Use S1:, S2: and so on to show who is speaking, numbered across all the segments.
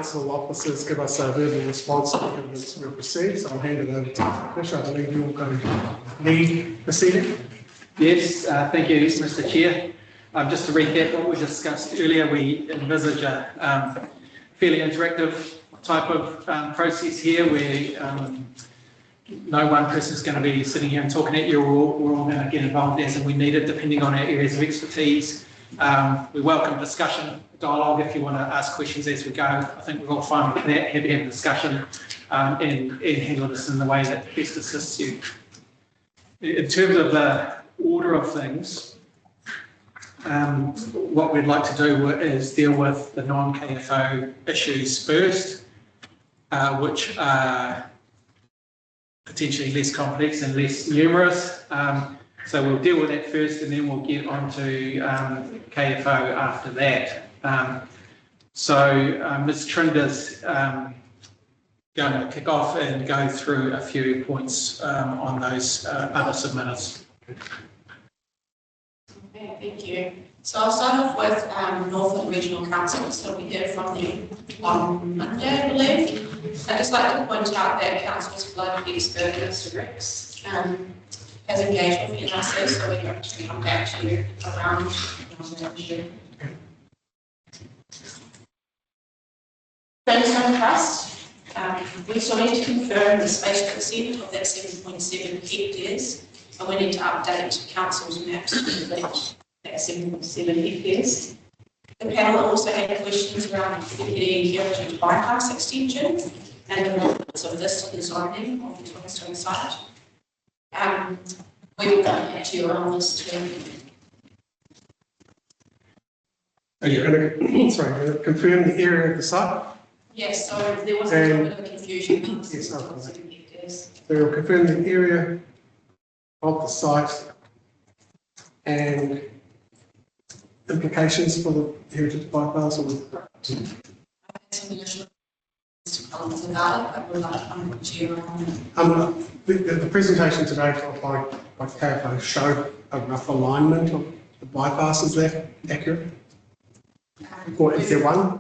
S1: council officers give us a verbal response to the evidence we've received. So I'll hand it over to Fish. I believe you're going to lead the proceeding.
S2: Yes, thank you, Mr. Chair. Just to recap what we discussed earlier, we envisage a fairly interactive type of process here where no one person is going to be sitting here and talking at you. We're all going to get involved as and we need it, depending on our areas of expertise. We welcome discussion, dialogue if you want to ask questions as we go. I think we're all fine with that, happy to have a discussion and handle this in the way that best assists you. In terms of the order of things, what we'd like to do is deal with the non-KFO issues first, which are potentially less complex and less numerous. So we'll deal with that first and then we'll get on to KFO after that. Ms. Trinder's going to kick off and go through a few points on those other submitters.
S3: Okay, thank you. So I'll start off with Northland Regional Council. So we heard from them on Monday, I believe. I'd just like to point out that Council's flood expert, Mr. Ricks, has engaged with NRC, so we're going to come back to you around that issue. Brimstone Trust, we still need to confirm the spatial consent of that 7.7 hectares, and we need to update Council's maps to reflect that 7.7 hectares. The panel also had questions around the Kerikeri-Waipapa bypass extension and the relevance of this to the zoning of the Twinstone site. We will come back to you on this too.
S1: Are you going to confirm the area of the site?
S3: Yes, so there was a little bit of confusion.
S1: Yes, okay. So you'll confirm the area of the site and implications for the heritage bypass or the presentation today by KFO showed a rough alignment of the bypass. Is that accurate? Or is there one?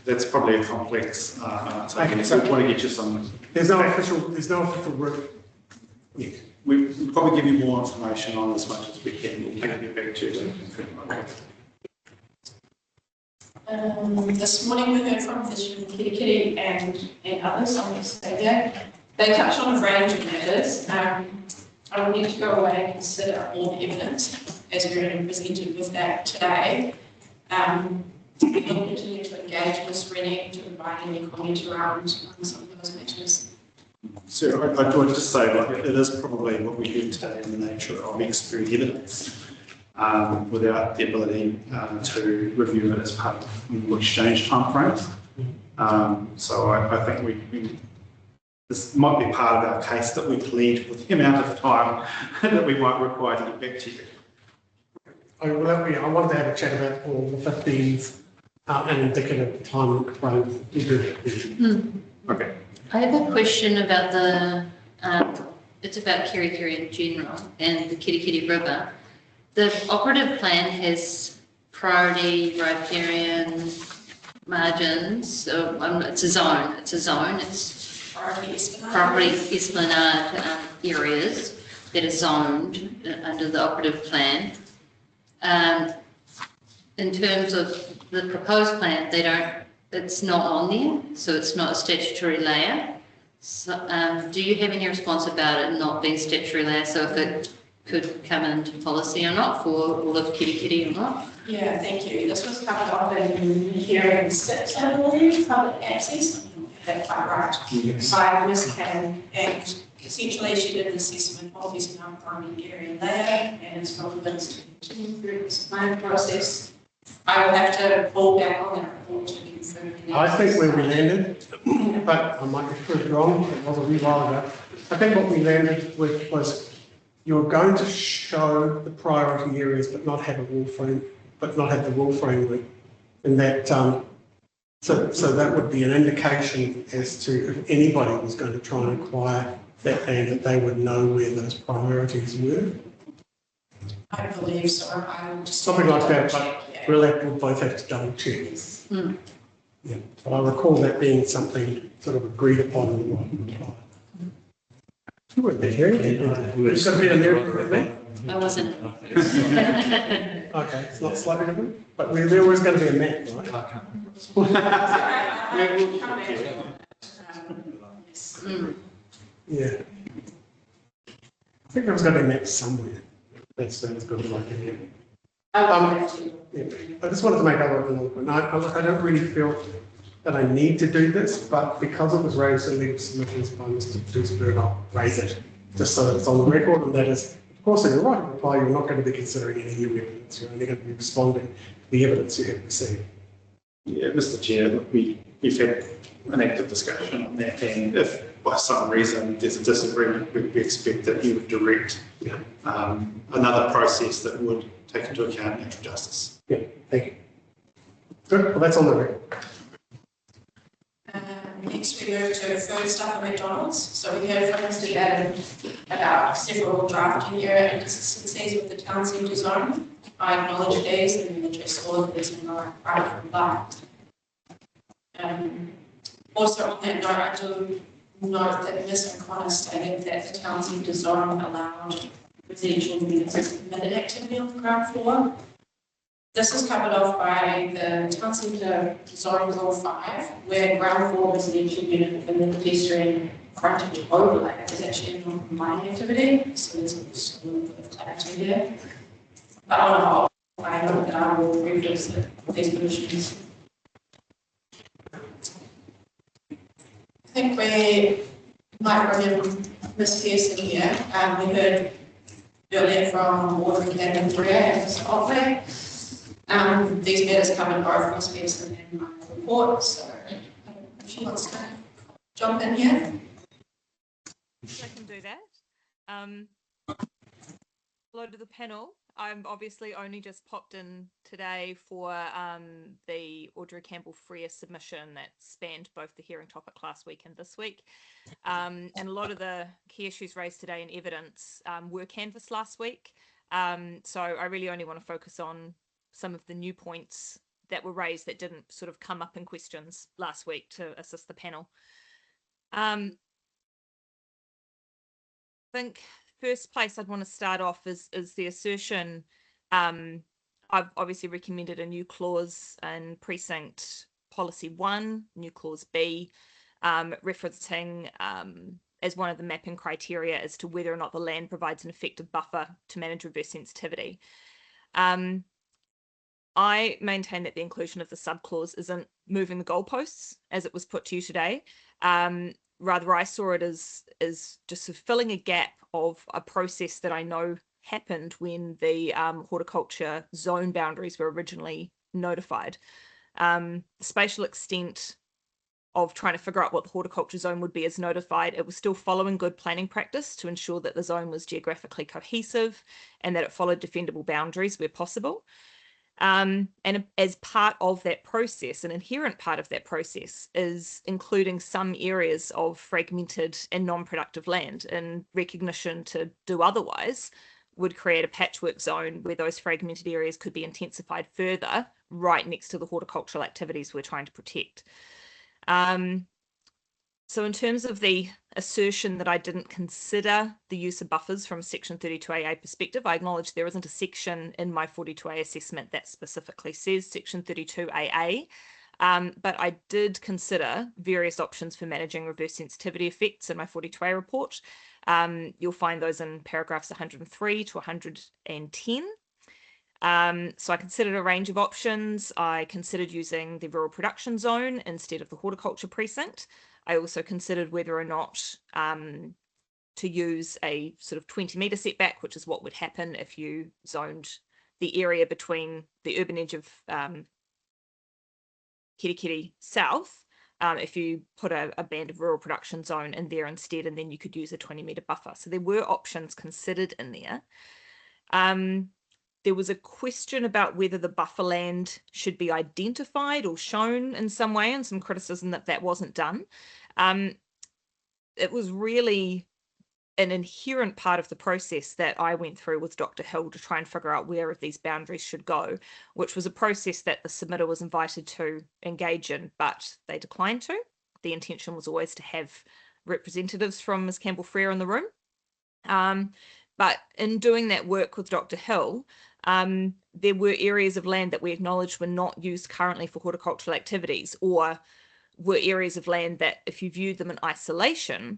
S4: That's probably a complex answer. So we want to get you some.
S1: There's no official route yet.
S4: We'll probably give you more information on as much as we can. We'll get back to you.
S3: This morning we heard from Fisherman Kerikeri and others on this day. They touched on a range of matters. I will need to go away and consider all the evidence as we're presented with that today. We will continue to engage Ms. Rennie to provide any comment around some of those matters.
S4: So I would just say, like, it is probably what we do today in the nature of expert evidence, without the ability to review it as part of the exchange timeframes. So I think this might be part of our case that we plead with the amount of time that we might require to get back to you.
S1: I wanted to have a chat about all the 15s and indicative time frame.
S4: Okay.
S5: I have a question about it's about Kerikeri in general and the Kerikeri River. The operative plan has priority, riparian, margins. So it's a zone. It's property esplanade areas that are zoned under the operative plan. In terms of the proposed plan, it's not on there, so it's not a statutory layer. So, do you have any response about it not being statutory layer, so if it could come into policy or not for all of Kerikeri or not?
S3: Yeah, thank you. This was covered off in hearing 6, I believe, public access. That's quite right. By Ms. Cam, and essentially she did an assessment of this primary area layer and it's relevance to continue through this plan process. I will have to fall back on that report to confirm.
S1: I think where we landed, but I might be proved wrong, it was a wee while ago. I think what we landed with was you're going to show the priority areas but not have a wall frame, but not have the wall framework. And that so that would be an indication as to if anybody was going to try and acquire that land, that they would know where those priorities were.
S3: I believe so. I will just
S1: something like that, but we'll both have to double check. Yeah, but I recall that being something sort of agreed upon in the law. You weren't there, Kerry? It's got to be a lyric with me.
S5: I wasn't.
S1: Okay, it's not slightly different, but there was going to be a map, right? Yeah. I think there was going to be a map somewhere. That sounds good, like it. Yeah. I just wanted to make other point. I don't really feel that I need to do this, but because it was raised in legal submissions by Mr. Dewsbury, I'll raise it just so that it's on the record, and that is, of course, in your right reply, you're not going to be considering any new evidence. You're only going to be responding to the evidence you have received.
S4: Yeah, Mr. Chair, look, we've had an active discussion on that, and if by some reason there's a disagreement, we expect that you would direct another process that would take into account natural justice.
S1: Yeah, thank you. Good, well, that's on the record.
S3: Next, we move to food stuff at McDonald's. So we heard from Mr. Adam about several drafting error inconsistencies with the town centre zone. I acknowledge these and will address all of these in my private reply. Also on that note, I do note that Ms. O'Connor stated that the town centre zone allowed residential units as permitted activity on the ground floor. This is covered off by the town centre zone rule 5, where ground floor residential unit within the pedestrian frontage overlay is actually a non-compliant activity, so there's a little bit of clarity there. But on the whole, I note that I will revisit these provisions. I think we might bring in Ms. Pearson here. We heard earlier from Ward Academy 3A and Mr. Otley. These matters covered both Ms. Pearson and my report, so if she wants to jump in here.
S6: I can do that. Hello to the panel. I'm obviously only just popped in today for the Audrey Campbell-Freer submission that spanned both the hearing topic last week and this week. And a lot of the key issues raised today in evidence were canvassed last week. So I really only want to focus on some of the new points that were raised that didn't sort of come up in questions last week to assist the panel. I think first place I'd want to start off is the assertion. I've obviously recommended a new clause in precinct policy 1, new clause B, referencing as one of the mapping criteria as to whether or not the land provides an effective buffer to manage reverse sensitivity. I maintain that the inclusion of the subclause isn't moving the goalposts as it was put to you today. Rather, I saw it as just sort of filling a gap of a process that I know happened when the horticulture zone boundaries were originally notified. The spatial extent of trying to figure out what the horticulture zone would be as notified, it was still following good planning practice to ensure that the zone was geographically cohesive and that it followed defendable boundaries where possible. And as part of that process, an inherent part of that process is including some areas of fragmented and non-productive land, in recognition to do otherwise would create a patchwork zone where those fragmented areas could be intensified further right next to the horticultural activities we're trying to protect. So in terms of the assertion that I didn't consider the use of buffers from section 32AA perspective, I acknowledge there isn't a section in my 42A assessment that specifically says section 32AA, but I did consider various options for managing reverse sensitivity effects in my 42A report. You'll find those in paragraphs 103 to 110. So I considered a range of options. I considered using the rural production zone instead of the horticulture precinct. I also considered whether or not to use a sort of 20-metre setback, which is what would happen if you zoned the area between the urban edge of Kerikeri South, if you put a band of rural production zone in there instead, and then you could use a 20-metre buffer. So there were options considered in there. There was a question about whether the buffer land should be identified or shown in some way, and some criticism that that wasn't done. It was really an inherent part of the process that I went through with Dr. Hill to try and figure out where these boundaries should go, which was a process that the submitter was invited to engage in, but they declined to. The intention was always to have representatives from Ms. Campbell-Frere in the room. But in doing that work with Dr. Hill, there were areas of land that we acknowledged were not used currently for horticultural activities, or were areas of land that if you viewed them in isolation,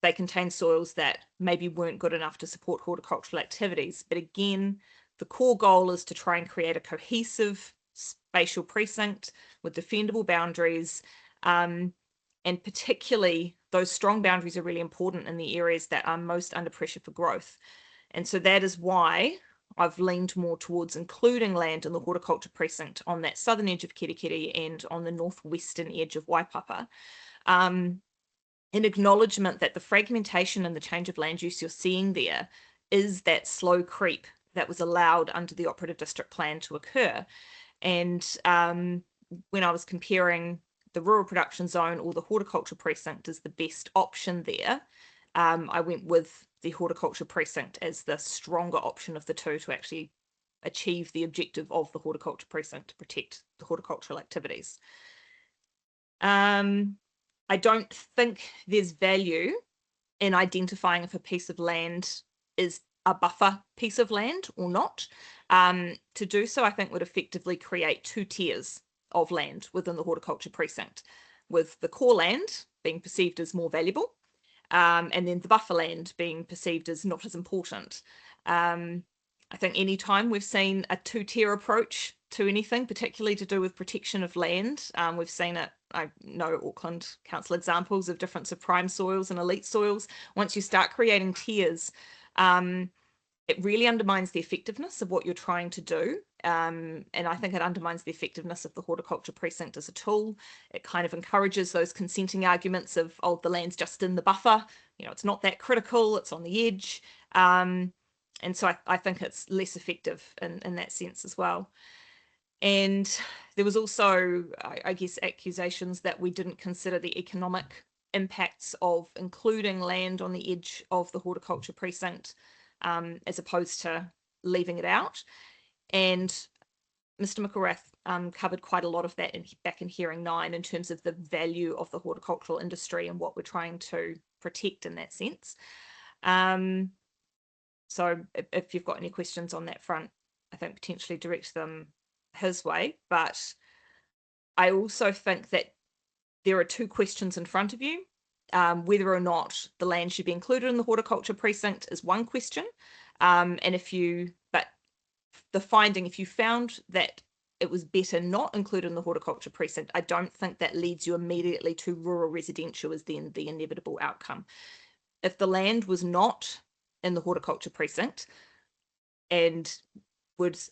S6: they contain soils that maybe weren't good enough to support horticultural activities. But again, the core goal is to try and create a cohesive spatial precinct with defendable boundaries. And particularly those strong boundaries are really important in the areas that are most under pressure for growth. And so that is why I've leaned more towards including land in the horticulture precinct on that southern edge of Kerikeri and on the northwestern edge of Waipapa. In acknowledgement that the fragmentation and the change of land use you're seeing there is that slow creep that was allowed under the operative district plan to occur. And when I was comparing the rural production zone or the horticulture precinct as the best option there, I went with the horticulture precinct as the stronger option of the two to actually achieve the objective of the horticulture precinct to protect the horticultural activities. I don't think there's value in identifying if a piece of land is a buffer piece of land or not. To do so, I think would effectively create two tiers of land within the horticulture precinct, with the core land being perceived as more valuable, and then the buffer land being perceived as not as important. I think any time we've seen a two-tier approach to anything, particularly to do with protection of land, we've seen it. I know Auckland Council examples of difference of prime soils and elite soils. Once you start creating tiers, it really undermines the effectiveness of what you're trying to do. And I think it undermines the effectiveness of the horticulture precinct as a tool. It kind of encourages those consenting arguments of, oh, the land's just in the buffer. You know, it's not that critical, it's on the edge. And so I think it's less effective in that sense as well. And there was also, I guess, accusations that we didn't consider the economic impacts of including land on the edge of the horticulture precinct, as opposed to leaving it out. And Mr. McElrath covered quite a lot of that back in hearing 9 in terms of the value of the horticultural industry and what we're trying to protect in that sense. So if you've got any questions on that front, I think potentially direct them his way. But I also think that there are two questions in front of you. Whether or not the land should be included in the horticulture precinct is one question. And if you found that it was better not included in the horticulture precinct, I don't think that leads you immediately to rural residential as then the inevitable outcome. If the land was not in the horticulture precinct and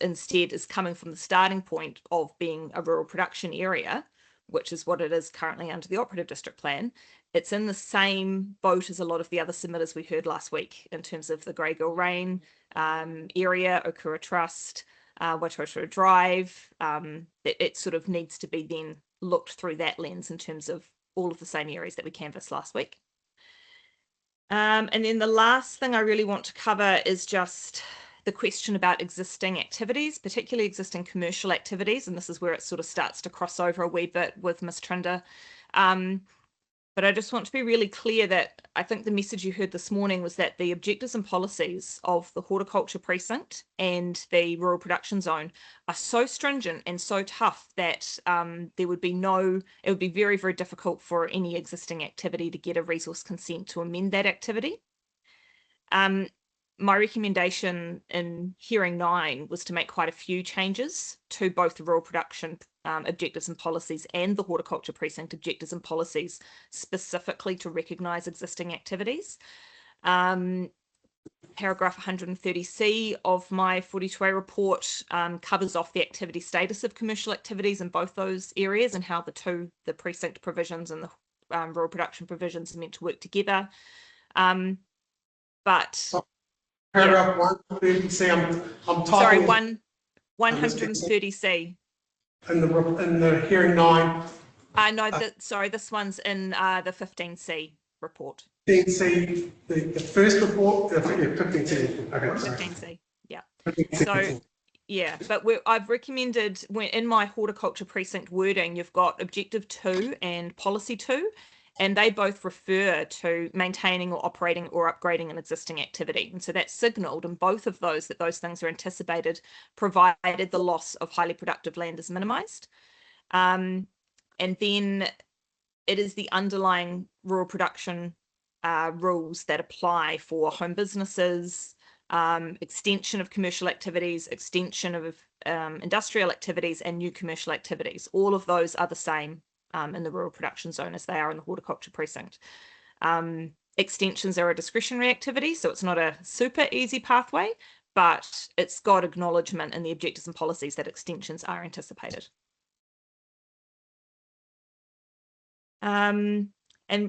S6: instead is coming from the starting point of being a rural production area, which is what it is currently under the operative district plan, it's in the same boat as a lot of the other submitters we heard last week in terms of the Greygill Rain area, Okura Trust, Waitrose Drive. It sort of needs to be then looked through that lens in terms of all of the same areas that we canvassed last week. And then the last thing I really want to cover is just the question about existing activities, particularly existing commercial activities. And this is where it sort of starts to cross over a wee bit with Ms. Trinder. But I just want to be really clear that I think the message you heard this morning was that the objectives and policies of the horticulture precinct and the rural production zone are so stringent and so tough that it would be very, very difficult for any existing activity to get a resource consent to amend that activity. My recommendation in hearing 9 was to make quite a few changes to both the rural production objectives and policies and the horticulture precinct objectives and policies, specifically to recognise existing activities. Paragraph 130C of my 42A report covers off the activity status of commercial activities in both those areas and how the precinct provisions and the rural production provisions are meant to work together.
S1: Paragraph 130C, I'm
S6: sorry,
S1: typing
S6: 130C.
S1: in the hearing 9.
S6: No, sorry, this one's in the 15C report.
S1: 15C, the first report, 15C, okay, sorry.
S6: 15C, yeah.
S1: 15C.
S6: So, yeah, but I've recommended in my horticulture precinct wording, you've got objective 2 and policy 2, and they both refer to maintaining or operating or upgrading an existing activity. And so that's signalled in both of those that those things are anticipated, provided the loss of highly productive land is minimised. And then it is the underlying rural production rules that apply for home businesses, extension of commercial activities, extension of industrial activities, and new commercial activities. All of those are the same in the rural production zone as they are in the horticulture precinct. Extensions are a discretionary activity, so it's not a super easy pathway, but it's got acknowledgement in the objectives and policies that extensions are anticipated. And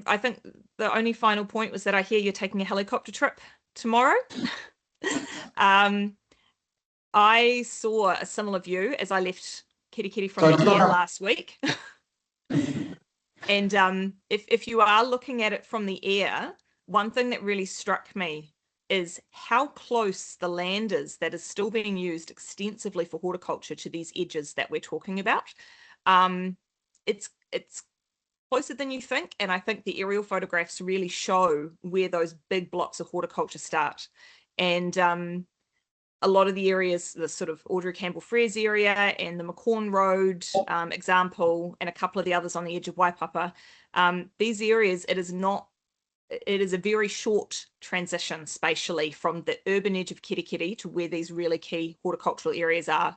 S6: I think the only final point was that I hear you're taking a helicopter trip tomorrow. I saw a similar view as I left Kerikeri from the air last week. And if you are looking at it from the air, one thing that really struck me is how close the land is that is still being used extensively for horticulture to these edges that we're talking about. It's closer than you think, and I think the aerial photographs really show where those big blocks of horticulture start. And a lot of the areas, the sort of Audrey Campbell-Freres area and the McCorn Road example, and a couple of the others on the edge of Waipapa, these areas, it is a very short transition spatially from the urban edge of Kerikeri to where these really key horticultural areas are.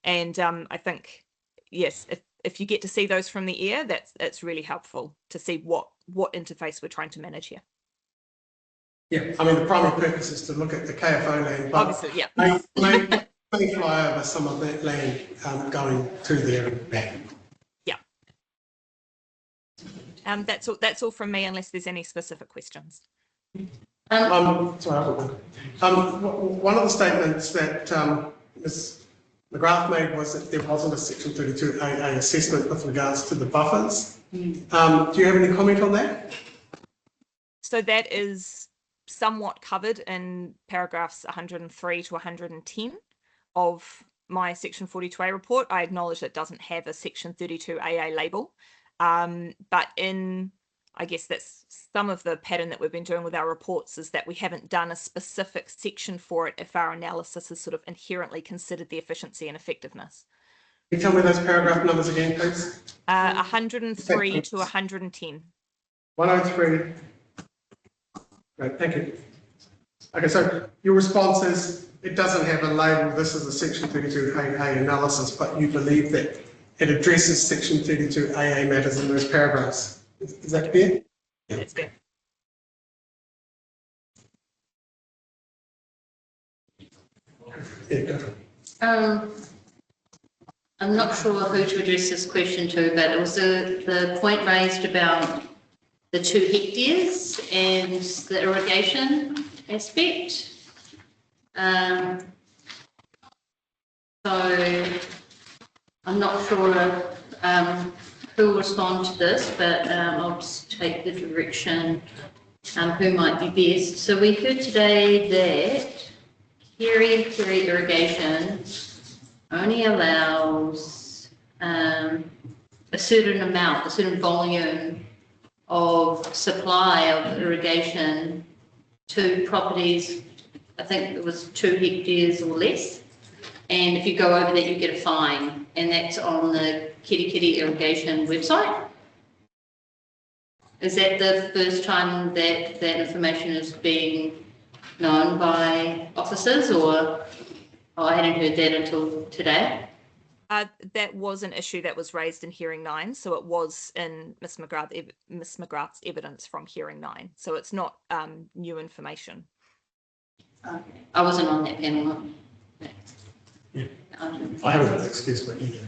S6: And I think, yes, if you get to see those from the air, that's really helpful to see what interface we're trying to manage here.
S1: Yeah, I mean, the primary purpose is to look at the KFO land, but
S6: obviously, yeah,
S1: may fly over some of that land going to there and back.
S6: Yeah. That's all from me, unless there's any specific questions.
S1: Sorry, one of the statements that Ms. McGrath made was that there wasn't a Section 32AA assessment with regards to the buffers. Do you have any comment on that?
S6: So that is somewhat covered in paragraphs 103 to 110 of my Section 42A report. I acknowledge it doesn't have a Section 32AA label, but I guess that's some of the pattern that we've been doing with our reports, is that we haven't done a specific section for it if our analysis has sort of inherently considered the efficiency and effectiveness.
S1: Can you tell me those paragraph numbers again, please?
S6: 103 to 110.
S1: 103. Great, thank you. Okay, so your response is it doesn't have a label, this is a Section 32AA analysis, but you believe that it addresses Section 32AA matters in those paragraphs. Is that clear?
S6: Yeah. That's fair.
S1: Yeah, go for it.
S5: I'm not sure who to address this question to, but it was the point raised about the 2 hectares and the irrigation aspect. So I'm not sure who will respond to this, but I'll just take the direction who might be best. So we heard today that Kerikeri irrigation only allows a certain amount, a certain volume of supply of irrigation to properties, I think it was 2 hectares or less. And if you go over that, you get a fine, and that's on the Kerikeri irrigation website. Is that the first time that that information is being known by officers, or I hadn't heard that until today?
S6: That was an issue that was raised in hearing 9, so it was in Ms. McGrath's evidence from hearing 9, so it's not new information.
S5: Okay. I wasn't on that panel.
S1: Yeah. I haven't excused my ego.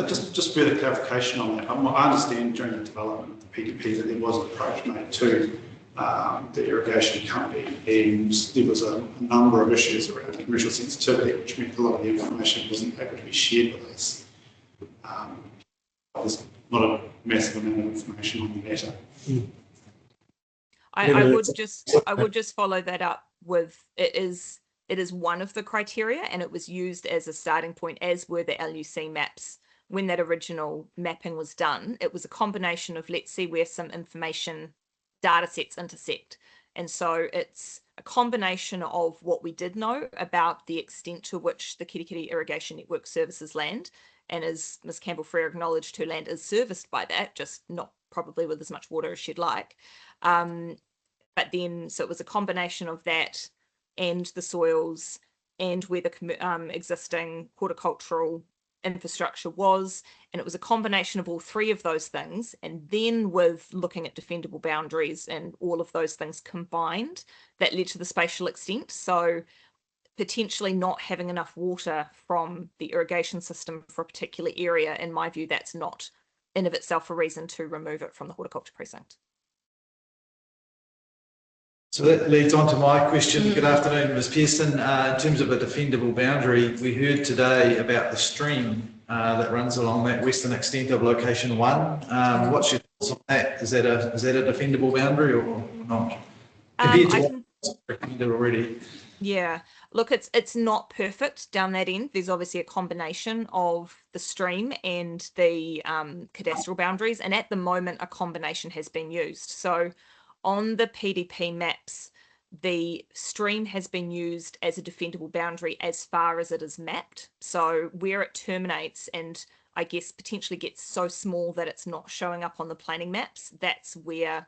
S4: Just further clarification on that. I understand during the development of the PDP that there was an approach made to the irrigation company, and there was a number of issues around commercial sensitivity, which meant a lot of the information wasn't able to be shared with us. There's not a massive amount of information on the matter.
S6: I would just follow that up with it is one of the criteria, and it was used as a starting point, as were the LUC maps when that original mapping was done. It was a combination of let's see where some information data sets intersect. And so it's a combination of what we did know about the extent to which the Kerikeri Irrigation Network services land. And as Ms. Campbell-Frere acknowledged, her land is serviced by that, just not probably with as much water as she'd like. But then, so it was a combination of that and the soils and where the existing horticultural infrastructure was, and it was a combination of all three of those things, and then with looking at defendable boundaries and all of those things combined that led to the spatial extent. So potentially not having enough water from the irrigation system for a particular area, in my view, that's not in of itself a reason to remove it from the horticulture precinct.
S7: So that leads on to my question. Good afternoon, Ms. Pearson. In terms of a defendable boundary, we heard today about the stream that runs along that western extent of location 1. What's your thoughts on that? Is that a defendable boundary or not? Compared to what's recommended already.
S6: Yeah, look, it's not perfect down that end. There's obviously a combination of the stream and the cadastral boundaries, and at the moment a combination has been used. So on the PDP maps, the stream has been used as a defendable boundary as far as it is mapped. So where it terminates and I guess potentially gets so small that it's not showing up on the planning maps, that's where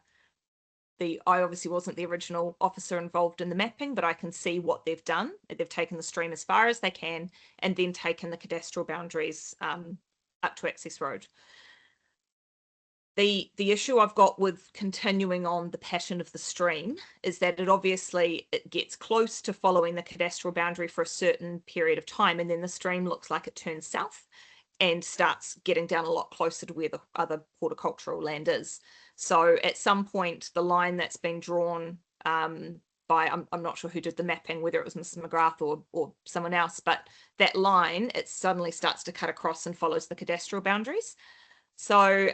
S6: I obviously wasn't the original officer involved in the mapping, but I can see what they've done. They've taken the stream as far as they can and then taken the cadastral boundaries up to access road. The issue I've got with continuing on the pattern of the stream is that it gets close to following the cadastral boundary for a certain period of time, and then the stream looks like it turns south and starts getting down a lot closer to where the other horticultural land is. So at some point, the line that's been drawn by, I'm not sure who did the mapping, whether it was Mrs. McGrath or someone else, but that line, it suddenly starts to cut across and follows the cadastral boundaries. So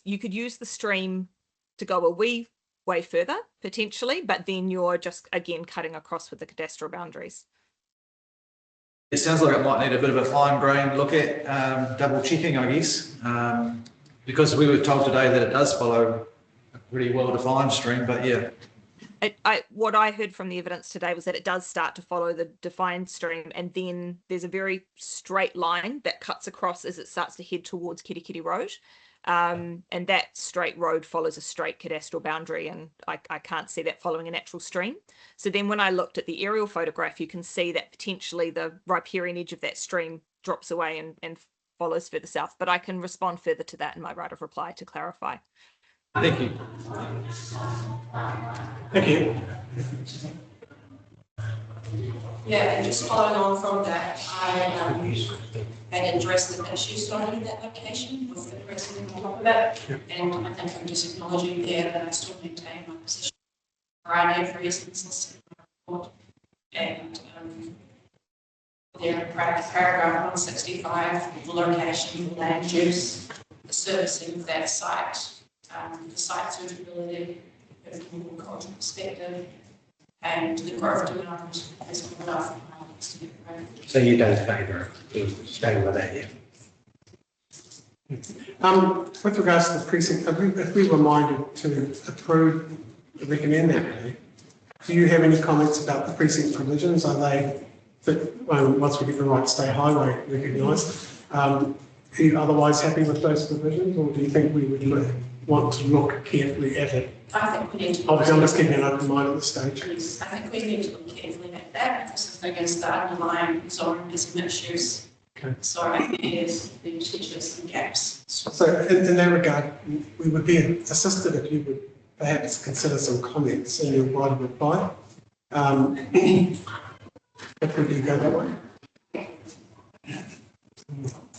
S6: you could use the stream to go a wee way further potentially, but then you're just again cutting across with the cadastral boundaries.
S7: It sounds like it might need a bit of a fine-grained look at, double checking, I guess, because we were told today that it does follow a pretty well-defined stream, but yeah.
S6: What I heard from the evidence today was that it does start to follow the defined stream, and then there's a very straight line that cuts across as it starts to head towards Kerikeri Road. And that straight road follows a straight cadastral boundary, and I can't see that following a natural stream. So then when I looked at the aerial photograph, you can see that potentially the riparian edge of that stream drops away and follows further south, but I can respond further to that in my right of reply to clarify.
S7: Thank you.
S1: Thank you.
S3: Yeah, and just following on from that, I had addressed the issue starting at that location with the president on top of it, and I think I'm just acknowledging there that I still maintain my position for a variety of reasons. And there in paragraph 165, the location, the land use, the servicing of that site, the site suitability from a cultural perspective, and the growth demand is not enough.
S8: So you don't favour staying with that, yeah?
S1: With regards to the precinct, if we were minded to approve, recommend that, do you have any comments about the precinct provisions? Are they, once we get the right state highway recognised, are you otherwise happy with those provisions, or do you think we would want to look carefully at it?
S3: I think we need to.
S1: Obviously, I'm just keeping an open mind at this stage.
S3: Yes, I think we need to look carefully at that because against the underlying zoning there's some issues.
S1: Okay.
S3: So I think there's potentially some gaps.
S1: So in that regard, we would be assisted if you would perhaps consider some comments in your right of reply. If we do go that way.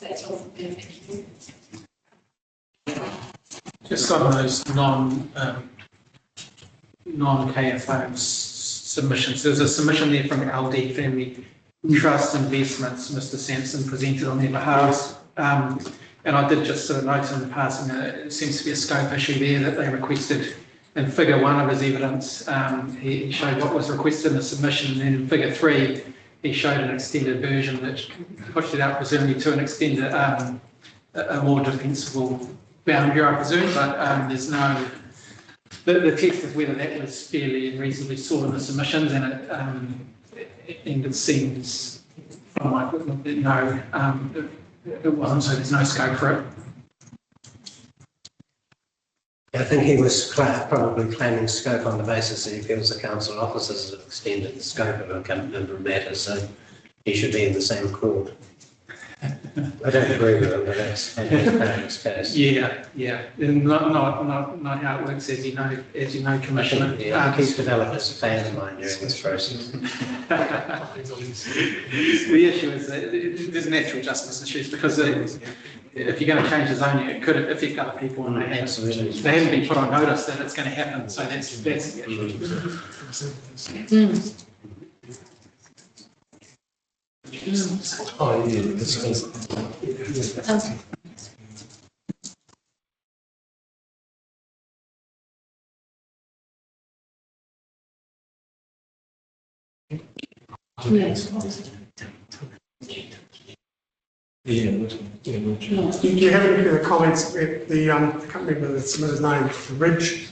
S3: That's all from me. Thank you.
S2: Just on those non-KFO submissions, there's a submission there from LD Family Trust Investments. Mr. Sampson presented on their behalf. And I did just sort of note in the passing that it seems to be a scope issue there that they requested in figure 1 of his evidence. He showed what was requested in the submission, and then in figure 3, he showed an extended version that pushed it out presumably to an extended, a more defensible boundary, I presume, but there's no, the test of whether that was fairly and reasonably sought in the submissions, and it seems, from my equipment, that no, it wasn't, so there's no scope for it.
S8: I think he was probably claiming scope on the basis that he feels the council officers have extended the scope of a number of matters, so he should be in the same court. I don't agree with him, but that's his case.
S2: Yeah, and not how it works, as you know, Commissioner.
S8: Yeah, he's developed as a fan of mine during this process.
S2: The issue is that there's natural justice issues, because if you're going to change the zoning, it could affect other people, and they haven't been put on notice that it's going to happen. So that's the issue.
S8: Oh, yeah, this is.
S1: Do you have any further comments at the, I can't remember the submitter's name, the Ridge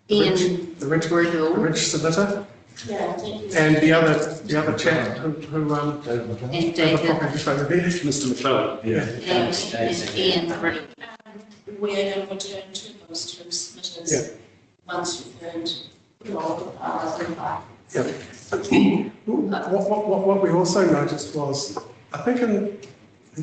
S1: submitter?
S3: Yeah, thank you.
S1: And the other chap who
S5: And David,
S4: Mr. McClellan.
S5: and Ian.
S3: We're going to return to those two submitters
S1: Yeah.
S3: once we've heard all the
S1: Yeah. What we also noticed was, I think in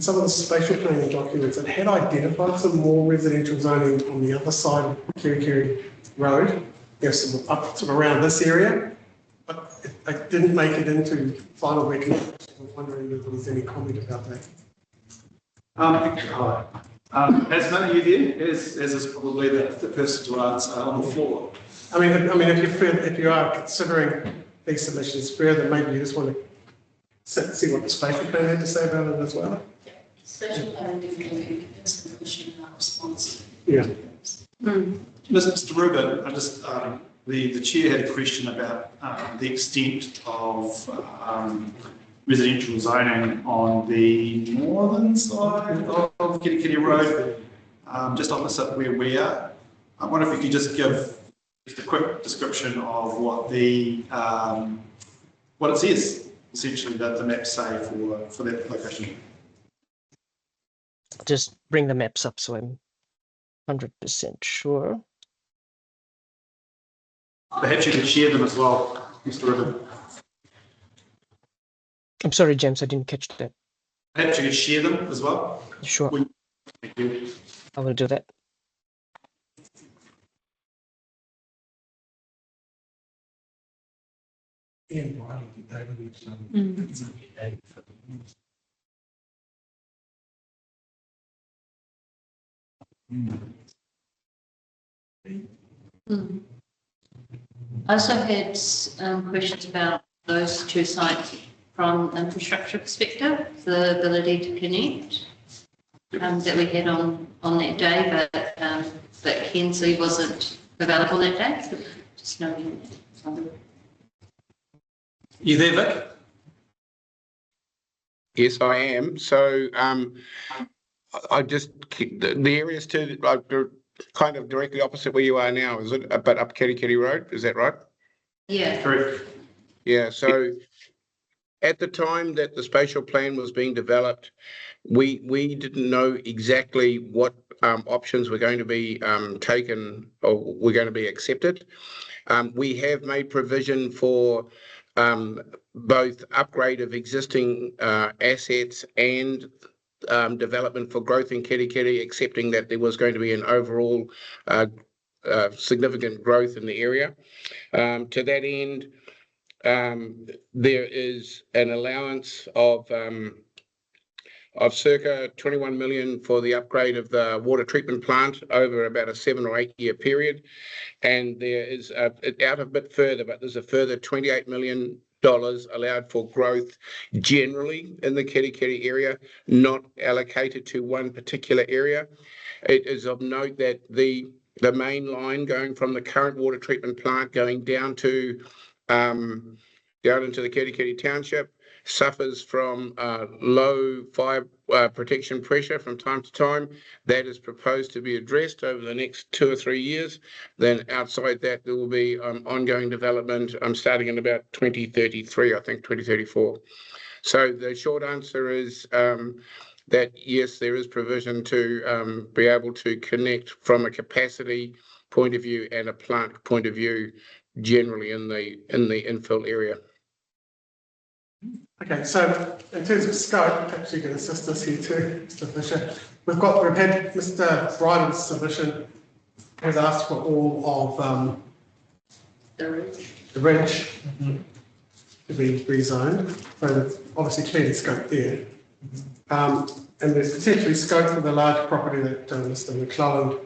S1: some of the spatial planning documents, it had identified some more residential zoning on the other side of Kerikeri Road, sort of around this area, but it didn't make it into final recognition. I was wondering if there was any comment about that.
S4: Has none of you there, as is probably the person to answer on the floor.
S1: I mean, if you are considering these submissions further, maybe you just want to see what the spatial plan had to say about it as well.
S3: Spatial planning definitely gives the commission a response.
S1: Yeah.
S4: Mr. Rubin, I just the chair had a question about the extent of residential zoning on the northern side of Kerikeri Road, just opposite where we are. I wonder if you could just give just a quick description of what the what it says, essentially, that the maps say for that location.
S9: Just bring the maps up so I'm 100% sure.
S4: Perhaps you could share them as well, Mr. Rubin.
S9: I'm sorry, James, I didn't catch that.
S4: Perhaps you could share them as well.
S9: Sure,
S4: Thank you.
S9: I will do that.
S5: I also had questions about those two sites from an infrastructure perspective, the ability to connect that we had on that day, but Kensley wasn't available that day. So just knowing that.
S2: You there, Vic?
S10: Yes, I am. So I just, the areas too, like kind of directly opposite where you are now, is it? But up Kerikeri Road, is that right?
S5: Yeah.
S4: Correct.
S10: Yeah, so at the time that the spatial plan was being developed, we didn't know exactly what options were going to be taken or were going to be accepted. We have made provision for both upgrade of existing assets and development for growth in Kerikeri, accepting that there was going to be an overall significant growth in the area. To that end, there is an allowance of circa 21 million for the upgrade of the water treatment plant over about a 7 or 8 year period. And there is out a bit further, but there's a further 28 million allowed for growth generally in the Kerikeri area, not allocated to one particular area. It is of note that the main line going from the current water treatment plant going down to down into the Kerikeri township suffers from low fire protection pressure from time to time. That is proposed to be addressed over the next 2 or 3 years. Then outside that, there will be ongoing development starting in about 2033, I think 2034. So the short answer is that yes, there is provision to be able to connect from a capacity point of view and a plant point of view generally in the infill area.
S1: Okay, so in terms of scope, perhaps you can assist us here too, Mr. Fisher. We've had Mr. Bryden's submission has asked for all of the ridge to be rezoned, so there's obviously clearly scope there. And there's potentially scope for the large property that Mr. McClelland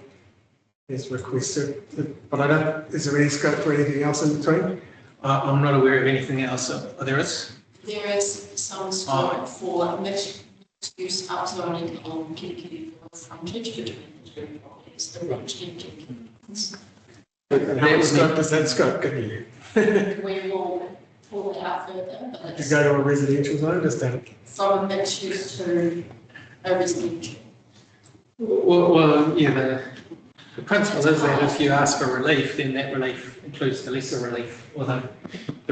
S1: has requested, but I don't, is there any scope for anything else in between?
S2: I'm not aware of anything else. There is?
S3: There is some scope for mixed-use upzoning on Kerikeri frontage between the two properties, the ridge and Kerikeri.
S1: And how much scope does that scope give you?
S3: We will pull it out further, but
S1: To
S3: it's
S1: go to a residential zone, just that?
S3: from a mixed use to a residential.
S2: Well, yeah, the principle is that if you ask for relief, then that relief includes the lesser relief, or the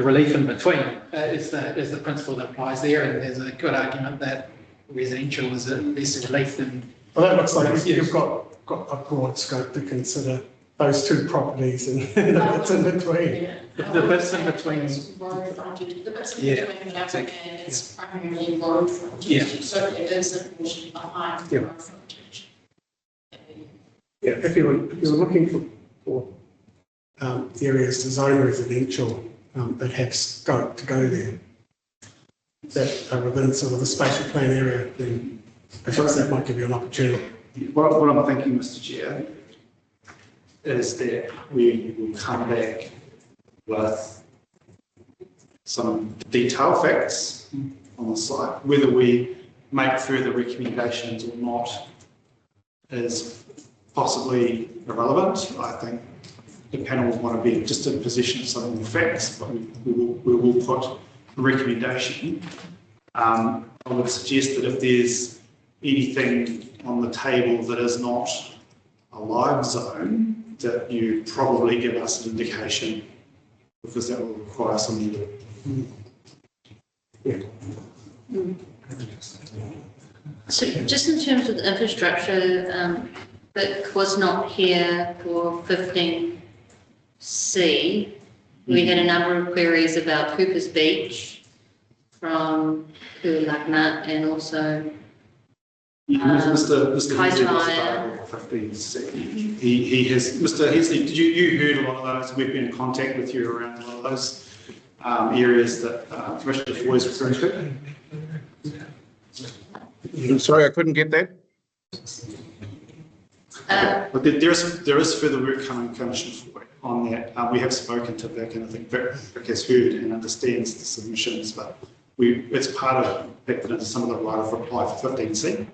S2: relief in between is the principle that applies there, and there's a good argument that residential is a lesser relief than.
S1: Well, that looks like you've got a broad scope to consider those two properties and the bits in between.
S3: Yeah.
S2: The bits in between.
S3: Road frontage, the bits in
S2: Yeah,
S3: between the
S2: exactly.
S3: and it's primarily road frontage.
S2: Yeah.
S3: So it is a portion behind the
S1: Yeah.
S3: road frontage.
S1: Yeah, if you were looking for areas to zone residential that have scope to go there, that are within sort of the spatial plan area, then perhaps that might give you an opportunity.
S4: What I'm thinking, Mr. Chair, is that we will come back with some detailed facts on the site. Whether we make further recommendations or not is possibly irrelevant. I think the panel will want to be just in possession of some of the facts, but we will put a recommendation. I would suggest that if there's anything on the table that is not a live zone, that you probably give us an indication, because that will require some input.
S1: Yeah.
S5: So just in terms of the infrastructure, that was not here for 15C, we had a number of queries about Cooper's Beach from Kualagna and also
S4: Mr. Heasley was
S5: Kaitaia.
S4: available for 15C. He has, Mr. Heasley, you heard a lot of those. We've been in contact with you around a lot of those areas that Commissioner Foy is referring to.
S10: I'm sorry, I couldn't get that.
S4: But there is further work coming, Commissioner Foy, on that. We have spoken to Vic, and I think Vic has heard and understands the submissions, but it's part of factored into some of the right of reply for 15C.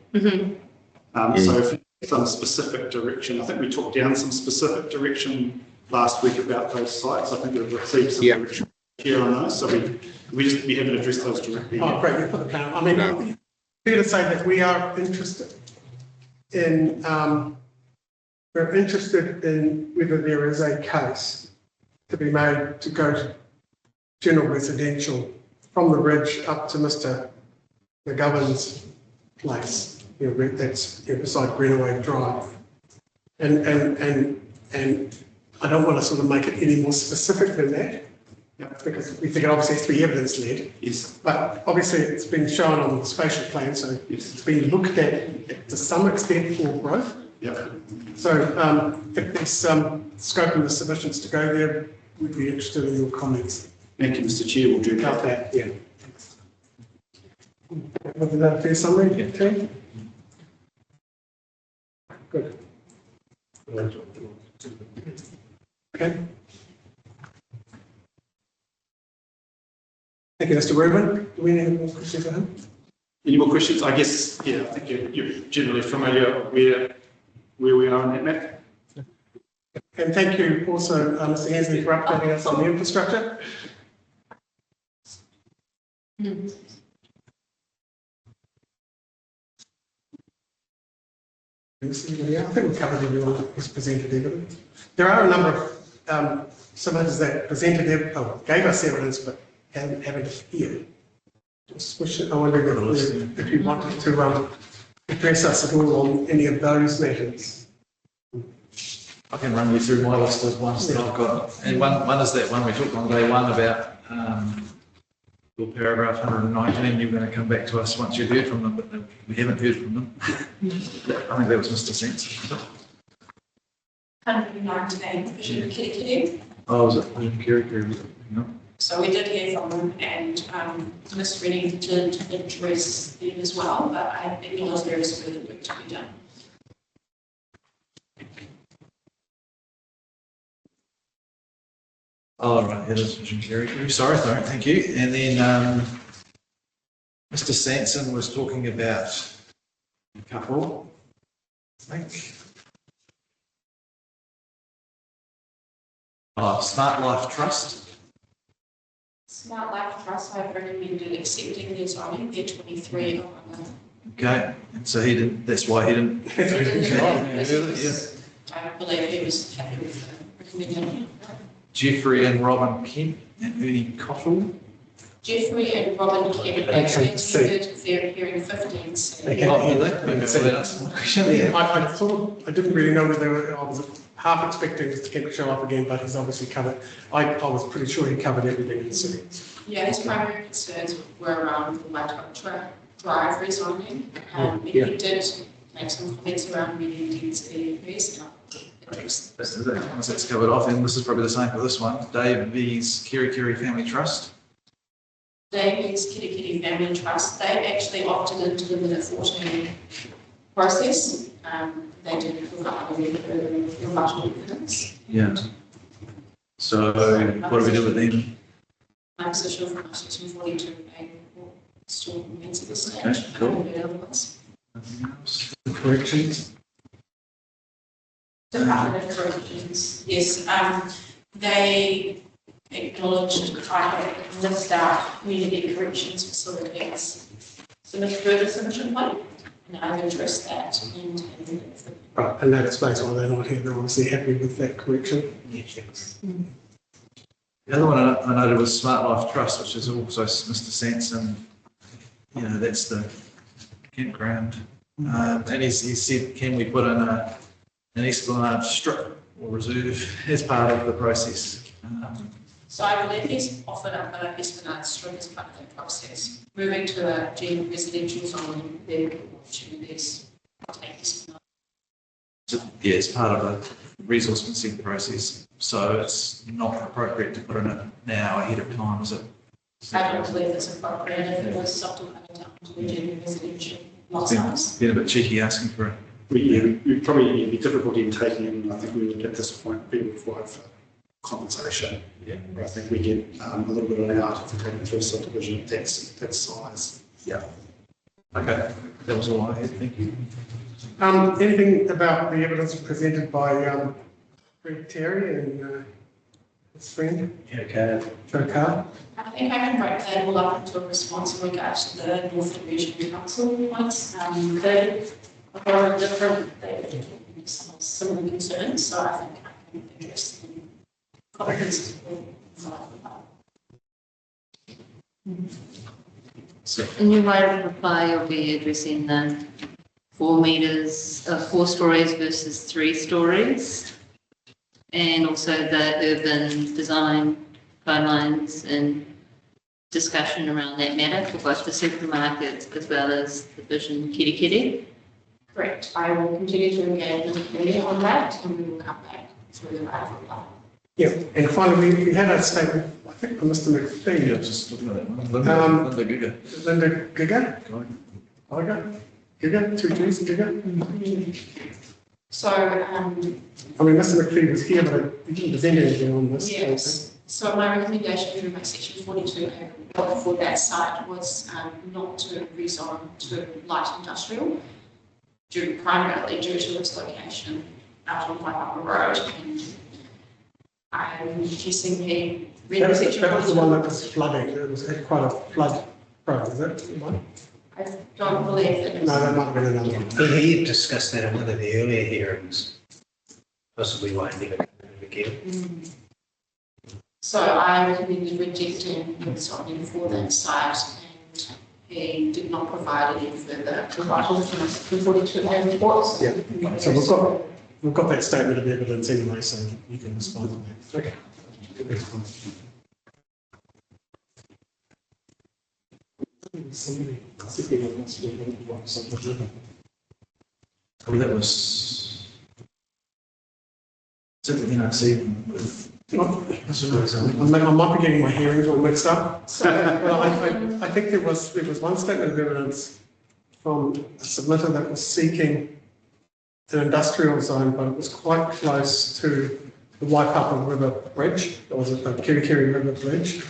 S4: So if some specific direction, I think we took down some specific direction last week about those sites. I think we've received some direction here on those, so we haven't addressed those directly.
S1: Oh, great, you put the panel. I mean, fair to say that we are interested in, whether there is a case to be made to go to general residential from the ridge up to Mr. McGovern's place. That's beside Greenaway Drive. And I don't want to sort of make it any more specific than that. Because we think it obviously has to be evidence-led.
S4: Yes.
S1: But obviously it's been shown on the spatial plan, so it's been looked at to some extent for growth.
S4: Yeah.
S1: So if there's some scope in the submissions to go there, we'd be interested in your comments.
S4: Thank you, Mr. Chair. We'll do
S1: About
S4: that.
S1: that, yeah. Was that a fair summary, team? Good. Okay. Thank you, Mr. Rubin. Do we have any more questions for him?
S4: Any more questions? I guess, yeah, I think you're generally familiar where we are on that map.
S1: And thank you also, Mr. Anthony, for updating us on the infrastructure. Yeah, I think we've covered everyone who's presented evidence. There are a number of submitters that presented, gave us evidence, but haven't here. I wonder if you wanted to address us at all on any of those matters.
S7: I can run you through my list of ones that I've got. And one is that one we took on day one about your paragraph 119. You're going to come back to us once you've heard from them, but we haven't heard from them. I think that was Mr. Sense.
S3: 119, Vision of Kerikeri.
S7: Oh, was it Kerikeri? No.
S3: So we did hear from them, and Ms. Reading did address them as well, but I acknowledge there is further work to be done.
S7: Oh, right, it is Vision Kerikeri. Sorry, thank you. And then Mr. Sanson was talking about a couple, I think. Oh, Smart Life Trust.
S3: Smart Life Trust, I've recommended accepting their zoning, they're 23.
S7: Okay, and so he didn't, that's why he didn't.
S3: I believe he was happy with the recommendation.
S7: Jeffrey and Robin Kemp and Ernie Cottle.
S3: Jeffrey and Robin Kemp actually attended their hearing 15.
S1: I didn't really know whether they were, I was half expecting Mr. Kemp to show up again, but he's obviously covered. I was pretty sure he covered everything in the city.
S3: Yeah, his primary concerns were around the Waipapa Drive rezoning. He did make some comments around medium density areas.
S7: That's covered off, and this is probably the same for this one. Dave V's Kerikeri Family Trust.
S3: David's Kerikeri Family Trust, they actually opted into the minute 14 process. They did provide any further rebuttal evidence.
S7: Yeah. So what do we do with them?
S3: My position from Section 42 still remains at this stage.
S7: Okay, cool.
S1: Nothing else? The corrections?
S3: Department of Corrections, yes. They acknowledged I had list out community corrections facilities. So Ms. Ferguson one, and I've addressed that.
S1: Right, and that explains why they're not here. They're obviously happy with that correction.
S3: Yes.
S7: The other one I noted was Smart Life Trust, which is also Mr. Sanson. You know, that's the campground. And he said, can we put in an Esplanade strip or reserve as part of the process?
S3: So I believe he's offered up an Esplanade strip as part of that process. Moving to a general residential zone, there will be opportunities to take Esplanade.
S7: Yeah, it's part of a resource consent process, so it's not appropriate to put in it now ahead of time, is it?
S3: I don't believe it's appropriate if it was subdivided up to a general residential lot size.
S7: Been a bit cheeky asking for it.
S4: We probably be difficulty in taking in. I think we would at this point be required for compensation.
S7: Yeah.
S4: But I think we get a little bit of out if we're taking through a subdivision of that size.
S7: Yeah. Okay, that was all I had. Thank you.
S1: Anything about the evidence presented by Greg Terry and his friend?
S8: Yeah, okay.
S1: Joe Carr?
S3: I think I can break that all up into a response in regards to the North Regional Council ones. They are different, they have similar concerns, so I think I can address them.
S5: So in your right of reply, you'll be addressing the 4 meters, 4 stories versus 3 stories, and also the urban design guidelines and discussion around that matter for both the supermarkets as well as the Vision Kerikeri.
S3: Correct. I will continue to engage with the committee on that, and we will come back through the right of reply.
S1: Yeah, and finally, we had a statement, I think, from Mr. McPhee.
S7: Yeah, just looking at that one. Linda Giga.
S1: Linda Giga? Giga, 2 G's, Giga?
S3: So,
S1: I mean, Mr. McPhee was here, but he didn't present anything on this.
S3: yes, So my recommendation in section 42 for that site was not to rezone to light industrial, primarily due to its location out on Waipapa Road. And I'm guessing he read section.
S1: That was the one that was flooding. It had quite a flood prone, is that the one?
S3: I don't believe it.
S1: No, that might have been another one.
S8: He discussed that in one of the earlier hearings, possibly why he never came again.
S3: So I recommended rejecting the zoning for that site, and he did not provide any further rebuttals in the 42A reports.
S1: Yeah, so we've got that statement of evidence anyway, so you can respond to that. Okay.
S7: Well, that was certainly NRC.
S1: I might be getting my hearings all mixed up. So, well, I think there was one statement of evidence from a submitter that was seeking an industrial zone, but it was quite close to the Waipapa River Bridge. It was the Kerikeri River Bridge,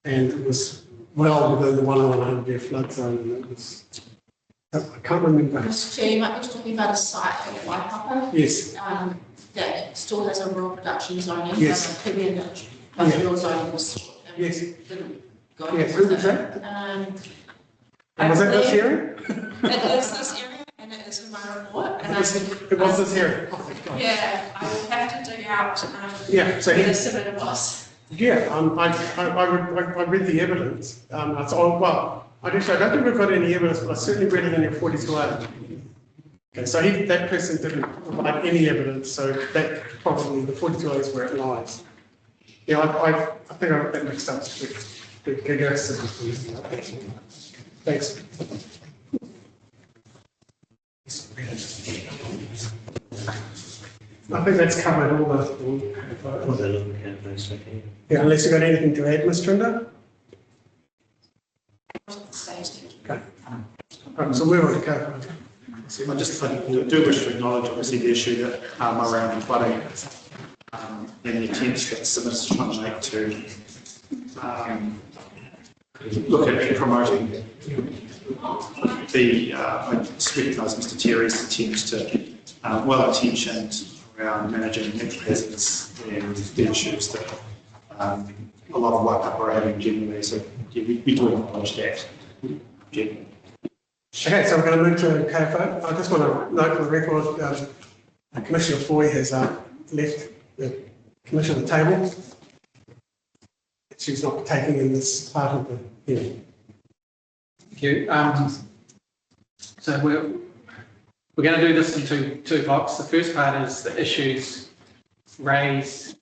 S1: and it was well within the 100 year flood zone. And it was, I can't remember.
S3: Mr. Chair, you might be talking about a site at Waipapa.
S1: Yes.
S3: That still has a rural production zoning.
S1: Yes.
S3: But the industrial zoning was.
S1: Yes.
S3: Didn't go.
S1: Yes, who was that? And was that this hearing?
S3: It is this area, and it is in my report. And
S1: It was this hearing.
S3: yeah, I will have to dig out.
S1: Yeah, so
S3: where the submitter was.
S1: Yeah, I read the evidence. I thought, well, I don't think we've got any evidence, but I certainly read it in your 42A. Okay, so that person didn't provide any evidence, so that probably the 42A is where it lies. Yeah, I think I got that mixed up with the Gigas. Thanks. I think that's covered all the. Yeah, unless you've got anything to add, Ms. Trinder? Okay. Right, so we're on to cover.
S4: I do wish to acknowledge, obviously, the issue that around flooding and the attempts that Submit's trying to make to look at promoting the, I just recognise Mr. Terry's attempts to well-intentioned around managing natural hazards and the issues that a lot of Waipapa are having generally. So yeah, we do acknowledge that generally.
S1: Okay, so we're going to move to KFO. I just want to note for the record, Commissioner Foy has left the commission at the table. She's not taking in this part of the hearing.
S2: Thank you. So we're going to do this in two blocks. The first part is the issues raised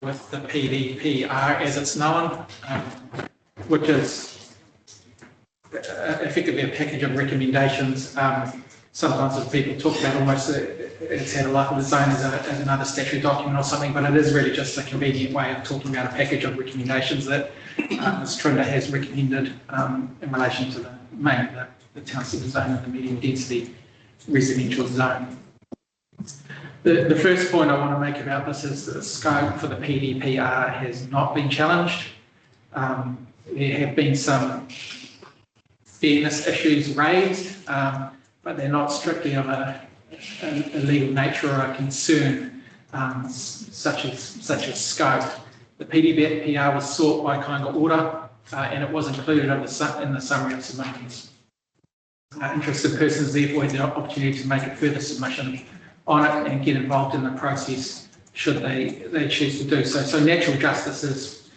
S2: with the PDPR as it's known, which is effectively a package of recommendations. Sometimes as people talk about almost it's had a life of its own as another statutory document or something, but it is really just a convenient way of talking about a package of recommendations that Ms. Trinder has recommended in relation to the town centre zone and the medium density residential zone. The first point I want to make about this is that the scope for the PDPR has not been challenged. There have been some fairness issues raised, but they're not strictly of a legal nature or a concern, such as scope. The PDPR was sought by Kāinga Ora, and it was included in the summary of submissions. Interested persons therefore had the opportunity to make a further submission on it and get involved in the process should they choose to do so. So natural justice is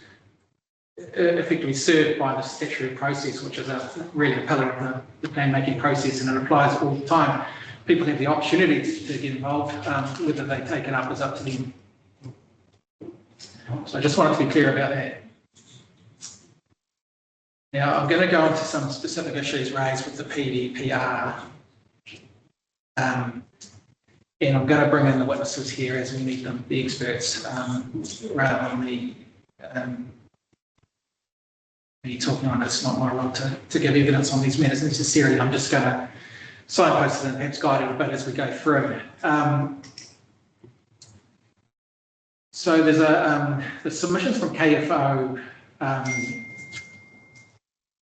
S2: effectively served by the statutory process, which is really a pillar of the plan-making process, and it applies all the time. People have the opportunity to get involved. Whether they take it up is up to them. So I just wanted to be clear about that. Now I'm going to go into some specific issues raised with the PDPR. And I'm going to bring in the witnesses here as we need them, the experts, rather than me talking on it. It's not my role to give evidence on these matters necessarily. I'm just going to signpost it and perhaps guide it a bit as we go through. So there's the submissions from KFO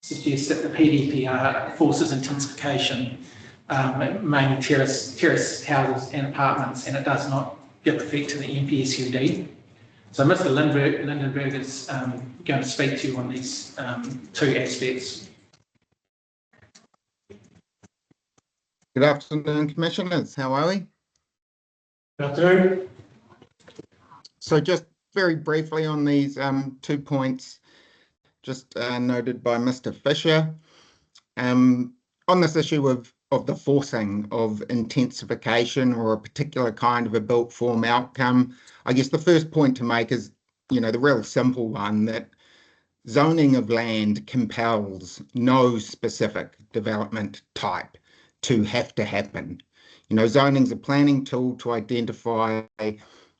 S2: suggest that the PDPR forces intensification, mainly terrace houses and apartments, and it does not give effect to the MPSUD. So Mr. Lindenberg is going to speak to you on these two aspects.
S11: Good afternoon, Commissioners. How are we?
S1: Good afternoon.
S11: So just very briefly on these 2 points just noted by Mr. Fisher. On this issue of the forcing of intensification or a particular kind of a built form outcome, I guess the first point to make is, the real simple one, that zoning of land compels no specific development type to have to happen. Zoning is a planning tool to identify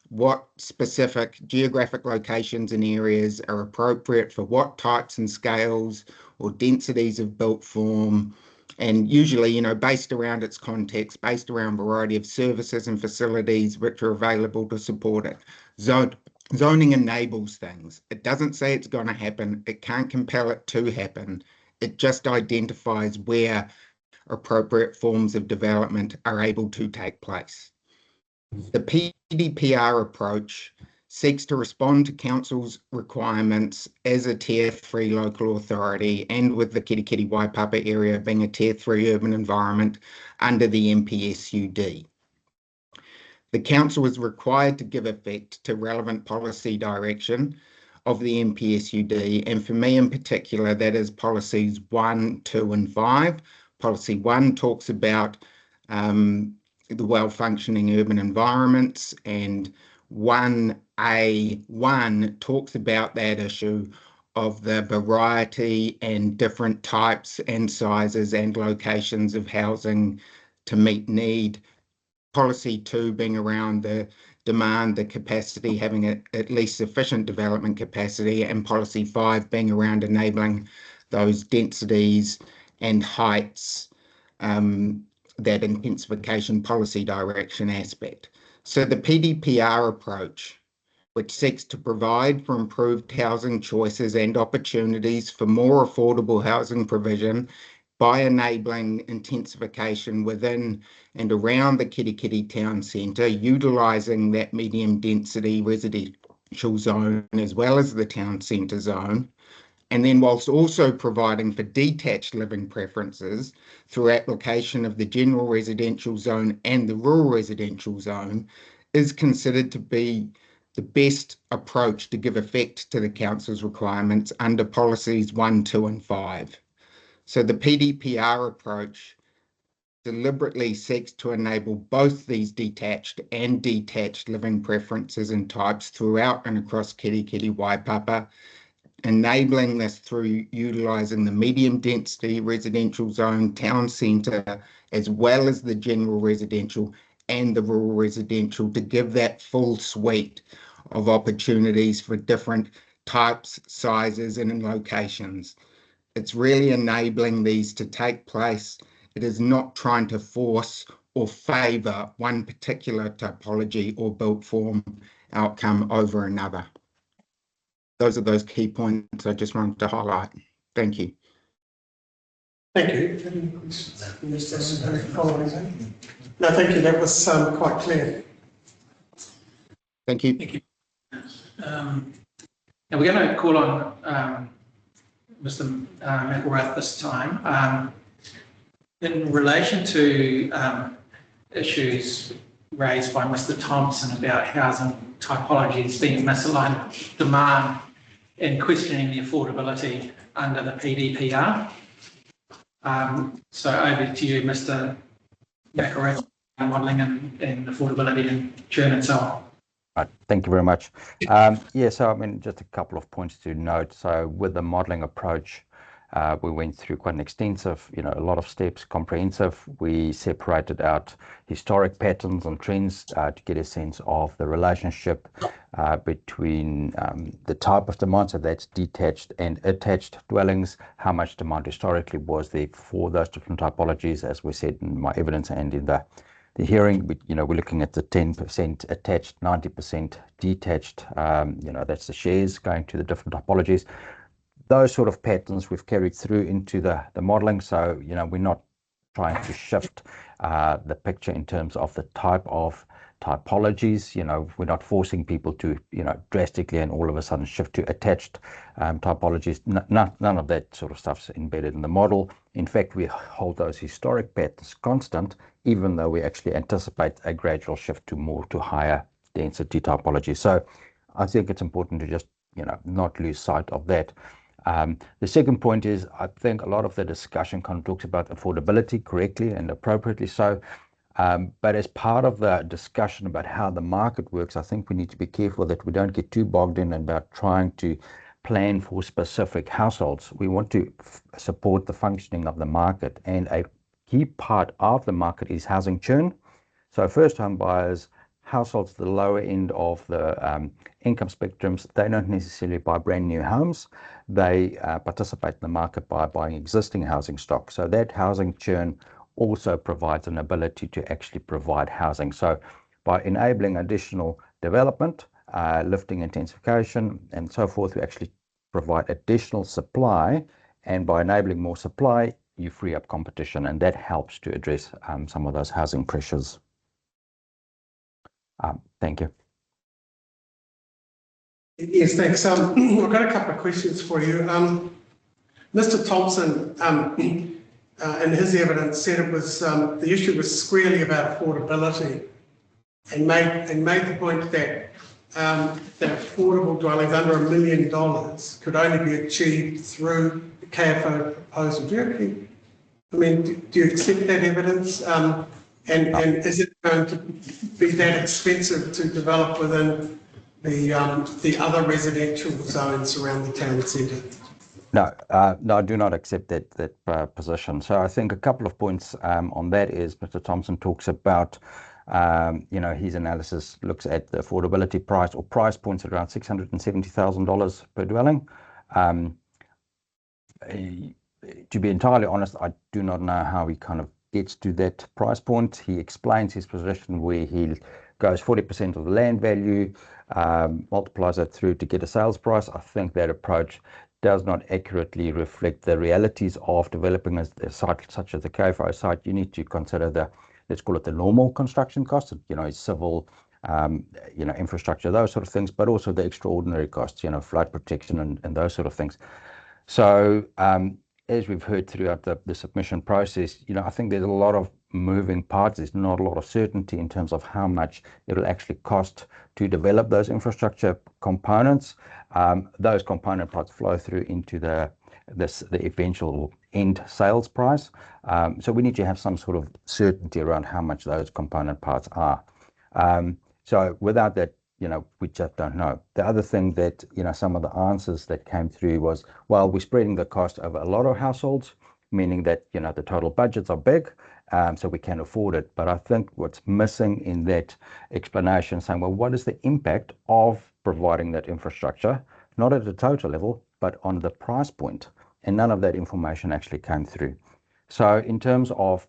S11: what specific geographic locations and areas are appropriate for what types and scales or densities of built form, and usually, based around its context, based around a variety of services and facilities which are available to support it. Zoning enables things. It doesn't say it's going to happen. It can't compel it to happen. It just identifies where appropriate forms of development are able to take place. The PDPR approach seeks to respond to Council's requirements as a Tier 3 local authority and with the Kerikeri-Waipapa area being a Tier 3 urban environment under the MPSUD. The Council is required to give effect to relevant policy direction of the MPSUD, and for me in particular, that is policies 1, 2 and 5. Policy 1 talks about the well-functioning urban environments, and 1A1 talks about that issue of the variety and different types and sizes and locations of housing to meet need. Policy 2 being around the demand, the capacity, having at least sufficient development capacity, and policy 5 being around enabling those densities and heights, that intensification policy direction aspect. So the PDPR approach, which seeks to provide for improved housing choices and opportunities for more affordable housing provision by enabling intensification within and around the Kerikeri town centre, utilising that medium density residential zone as well as the town centre zone, and then whilst also providing for detached living preferences through application of the general residential zone and the rural residential zone, is considered to be the best approach to give effect to the Council's requirements under policies 1, 2 and 5. So the PDPR approach deliberately seeks to enable both these detached and detached living preferences and types throughout and across Kerikeri-Waipapa, enabling this through utilising the medium density residential zone, town centre, as well as the general residential and the rural residential, to give that full suite of opportunities for different types, sizes and locations. It's really enabling these to take place. It is not trying to force or favour one particular typology or built form outcome over another. Those are those key points I just wanted to highlight. Thank you.
S1: Thank you. No, thank you. That was quite clear.
S11: Thank you.
S2: Thank you. And we're going to call on Mr. McElrath this time. In relation to issues raised by Mr. Thompson about housing typologies being misaligned demand and questioning the affordability under the PDPR. So over to you, Mr. McElrath, modelling and affordability and churn and so on.
S12: Right, thank you very much. Yeah, so just a couple of points to note. So with the modelling approach, we went through quite an extensive, a lot of steps, comprehensive. We separated out historic patterns and trends to get a sense of the relationship between the type of demand, so that's detached and attached dwellings, how much demand historically was there for those different typologies, as we said in my evidence and in the the hearing, we're looking at the 10% attached, 90% detached. That's the shares going to the different typologies. Those sort of patterns we've carried through into the modeling. So, we're not trying to shift the picture in terms of the type of typologies. We're not forcing people to, drastically and all of a sudden shift to attached typologies. None of that sort of stuff's embedded in the model. In fact, we hold those historic patterns constant, even though we actually anticipate a gradual shift to higher density typology. So I think it's important to just, not lose sight of that. The second point is, I think a lot of the discussion kind of talks about affordability correctly and appropriately so. But as part of the discussion about how the market works, I think we need to be careful that we don't get too bogged in about trying to plan for specific households. We want to support the functioning of the market, and a key part of the market is housing churn. So first home buyers, households at the lower end of the income spectrums, they don't necessarily buy brand new homes. They participate in the market by buying existing housing stock. So that housing churn also provides an ability to actually provide housing. So by enabling additional development, lifting intensification and so forth, we actually provide additional supply, and by enabling more supply, you free up competition, and that helps to address some of those housing pressures. Thank you.
S1: Yes, thanks. I've got a couple of questions for you. Mr. Thompson, in his evidence, said it was the issue was squarely about affordability, and made the point that that affordable dwellings under $1 million could only be achieved through the KFO proposal. Do you accept that evidence? And is it going to be that expensive to develop within the other residential zones around the town centre?
S12: No, I do not accept that position. So I think a couple of points on that is Mr. Thompson talks about, his analysis looks at the affordability price or price points at around $670,000 per dwelling. To be entirely honest, I do not know how he kind of gets to that price point. He explains his position where he goes 40% of the land value, multiplies that through to get a sales price. I think that approach does not accurately reflect the realities of developing a site such as the KFO site. You need to consider let's call it the normal construction costs, civil, infrastructure, those sort of things, but also the extraordinary costs, flood protection and those sort of things. So as we've heard throughout the submission process, I think there's a lot of moving parts. There's not a lot of certainty in terms of how much it'll actually cost to develop those infrastructure components. Those component parts flow through into the eventual end sales price. So we need to have some sort of certainty around how much those component parts are. So without that, we just don't know. The other thing that, some of the answers that came through was, well, we're spreading the cost over a lot of households, meaning that, the total budgets are big, so we can afford it. But I think what's missing in that explanation, saying, well, what is the impact of providing that infrastructure, not at the total level, but on the price point? And none of that information actually came through. So in terms of,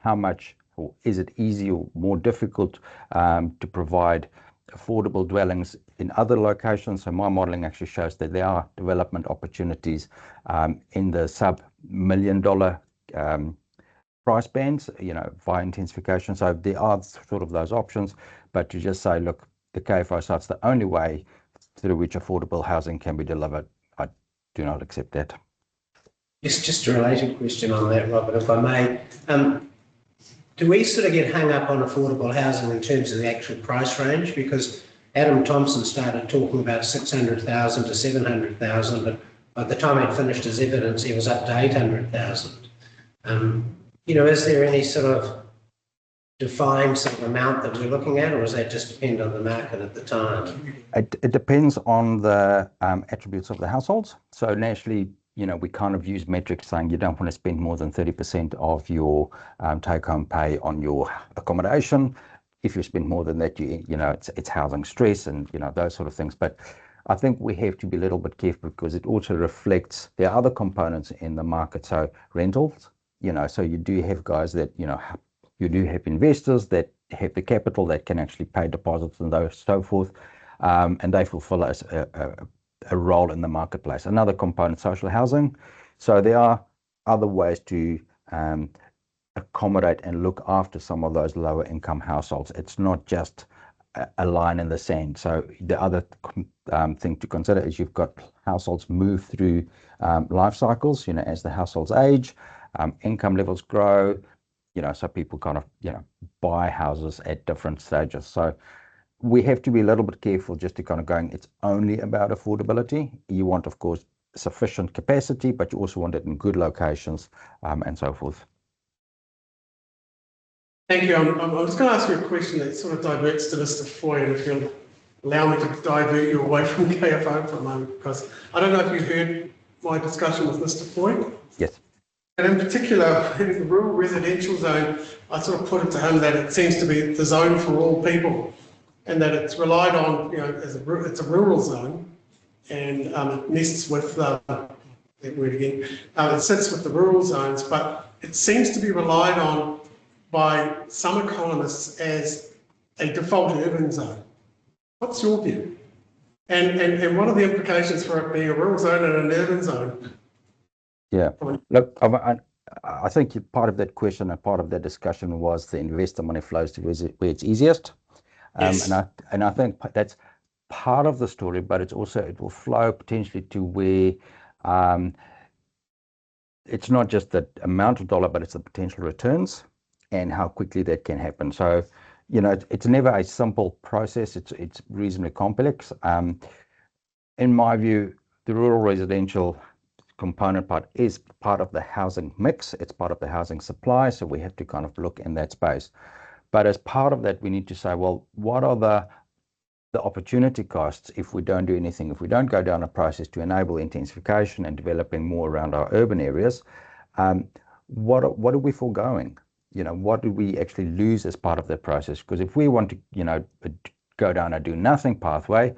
S12: how much, or is it easy or more difficult to provide affordable dwellings in other locations? So my modeling actually shows that there are development opportunities in the sub-$1 million price bands, via intensification. So there are sort of those options, but to just say, look, the KFO site's the only way through which affordable housing can be delivered, I do not accept that.
S8: Yes, just a related question on that, Robert, if I may. Do we sort of get hung up on affordable housing in terms of the actual price range? Because Adam Thompson started talking about 600,000 to 700,000, but by the time he'd finished his evidence, he was up to 800,000. Is there any sort of defined sort of amount that we're looking at, or does that just depend on the market at the time?
S12: It depends on the attributes of the households. So naturally, we kind of use metrics saying you don't want to spend more than 30% of your take-home pay on your accommodation. If you spend more than that, it's housing stress and those sort of things. But I think we have to be a little bit careful because it also reflects there are other components in the market. So rentals, so you do have guys that you do have investors that have the capital that can actually pay deposits and those so forth, and they fulfill a role in the marketplace. Another component, social housing. So there are other ways to accommodate and look after some of those lower income households. It's not just a line in the sand. So the other thing to consider is you've got households move through life cycles, as the households age, income levels grow, so people kind of, buy houses at different stages. So we have to be a little bit careful just to kind of going, it's only about affordability. You want, of course, sufficient capacity, but you also want it in good locations and so forth.
S1: Thank you. I'm just going to ask you a question that sort of diverts to Mr. Foy, and if you'll allow me to divert you away from KFO for a moment, because I don't know if you heard my discussion with Mr. Foy.
S12: Yes.
S1: And in particular, in the rural residential zone, I sort of put it to him that it seems to be the zone for all people, and that it's relied on, it's a rural zone, and it nests with, that word again, it sits with the rural zones, but it seems to be relied on by some economists as a default urban zone. What's your view? And what are the implications for it being a rural zone and an urban zone?
S12: Yeah, look, I think part of that question and part of that discussion was the investor money flows to where it's easiest.
S1: Yes.
S12: And I think that's part of the story, but it will flow potentially to where it's not just the amount of dollar, but it's the potential returns and how quickly that can happen. So, it's never a simple process. It's reasonably complex. In my view, the rural residential component part is part of the housing mix. It's part of the housing supply. So we have to kind of look in that space. But as part of that, we need to say, well, what are the opportunity costs if we don't do anything, if we don't go down a process to enable intensification and developing more around our urban areas? What are we foregoing? What do we actually lose as part of that process? Because if we want to, go down a do nothing pathway,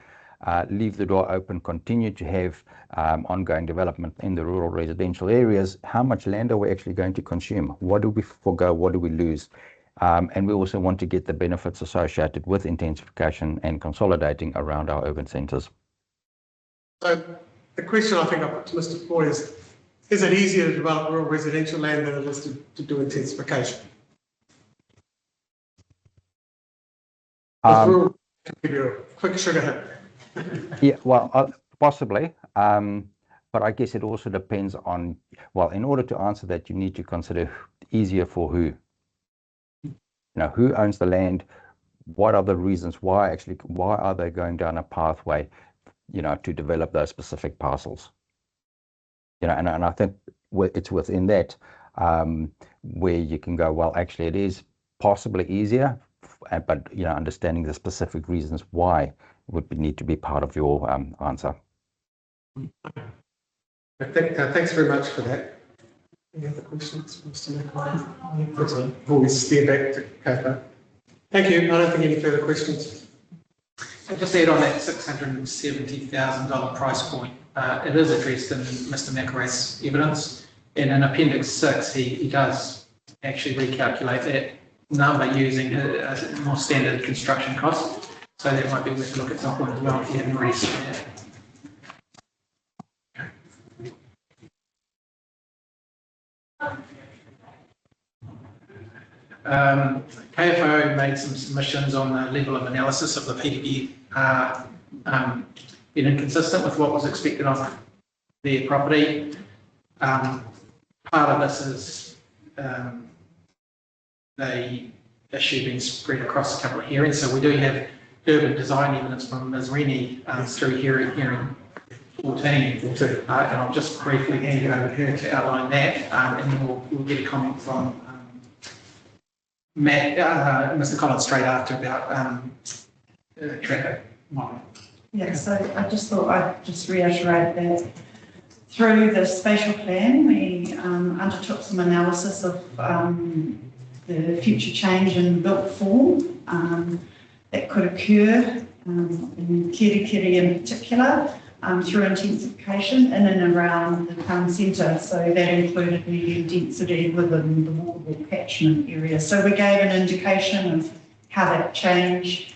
S12: leave the door open, continue to have ongoing development in the rural residential areas, how much land are we actually going to consume? What do we forego? What do we lose? And we also want to get the benefits associated with intensification and consolidating around our urban centres.
S1: So the question I think I put to Mr. Foy is it easier to develop rural residential land than it is to do intensification? Rural give you a quick sugar hit.
S12: Yeah, well, possibly. But I guess it also depends on, well, in order to answer that, you need to consider easier for who. Who owns the land? What are the reasons why are they going down a pathway, to develop those specific parcels? And I think it's within that where you can go, well, actually it is possibly easier, but understanding the specific reasons why would need to be part of your answer.
S1: Thanks very much for that. Any other questions, Mr. McCarthy? Before we steer back to Kapa. Thank you. I don't think any further questions.
S2: I'll just add on that $670,000 price point. It is addressed in Mr. McElrath's evidence, and in Appendix 6 he does actually recalculate that number using a more standard construction cost. So that might be worth a look at some point as well if you haven't already seen that. KFO made some submissions on the level of analysis of the PDP being inconsistent with what was expected of their property. Part of this is the issue being spread across a couple of hearings. So we do have urban design evidence from Ms. Rennie through hearing 14. And I'll just briefly hand you over to her to outline that, and then we'll get a comment from Matt, Mr. Collins straight after about traffic modelling.
S13: Yeah, so I just thought I'd just reiterate that through the spatial plan, we undertook some analysis of the future change in built form that could occur in Kerikeri in particular, through intensification in and around the town centre. So that included medium density within the walkable catchment area. So we gave an indication of how that change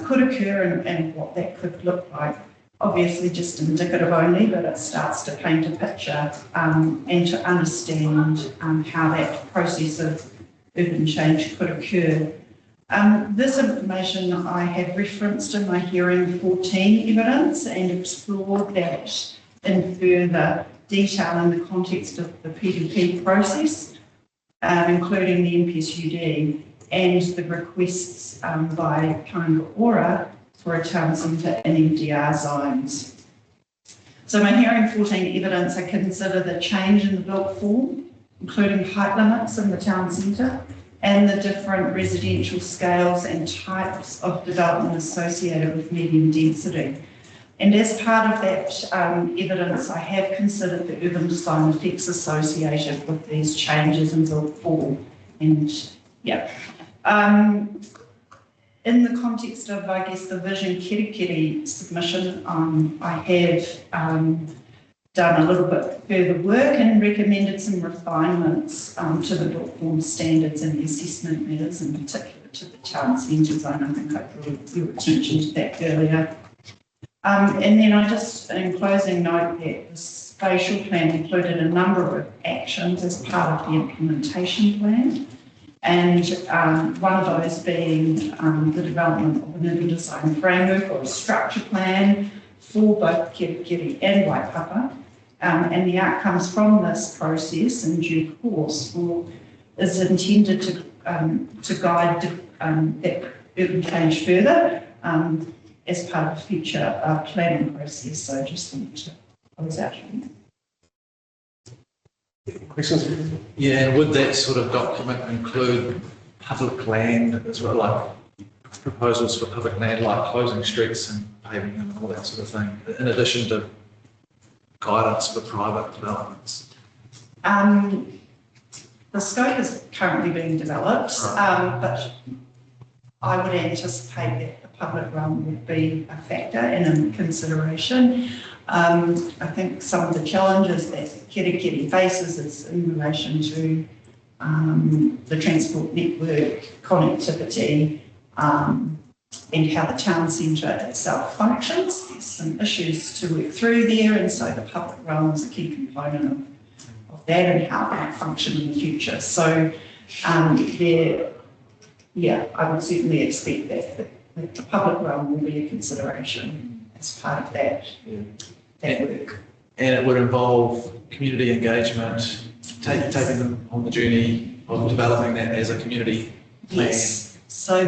S13: could occur and what that could look like. Obviously just indicative only, but it starts to paint a picture and to understand how that process of urban change could occur. This information I have referenced in my hearing 14 evidence and explored that in further detail in the context of the PDP process, including the NPSUD and the requests by Kāinga Ora for a town centre in MDR zones. So my hearing 14 evidence, I consider the change in the built form, including height limits in the town centre, and the different residential scales and types of development associated with medium density. And as part of that evidence, I have considered the urban design effects associated with these changes in built form. And yeah. In the context of, I guess, the Vision Kerikeri submission, I have done a little bit further work and recommended some refinements to the built form standards and the assessment matters, in particular to the town centre zone. I think I brought your attention to that earlier. And then I just, in closing, note that the spatial plan included a number of actions as part of the implementation plan. And one of those being the development of an urban design framework or a structure plan for both Kerikeri and Waipapa. And the outcomes from this process in due course is intended to guide that urban change further as part of the future planning process. So I just wanted to close out.
S1: Questions?
S7: Yeah, and would that sort of document include public land as well, like proposals for public land, like closing streets and paving and all that sort of thing, in addition to guidance for private developments?
S13: The scope is currently being developed, but I would anticipate that the public realm would be a factor and in consideration. I think some of the challenges that Kerikeri faces is in relation to the transport network, connectivity, and how the town centre itself functions. There's some issues to work through there, and so the public realm is a key component of that and how it might function in the future. So I would certainly expect that the public realm will be a consideration as part of that work.
S7: And it would involve community engagement, taking them on the journey of developing that as a community plan.
S13: Yes, so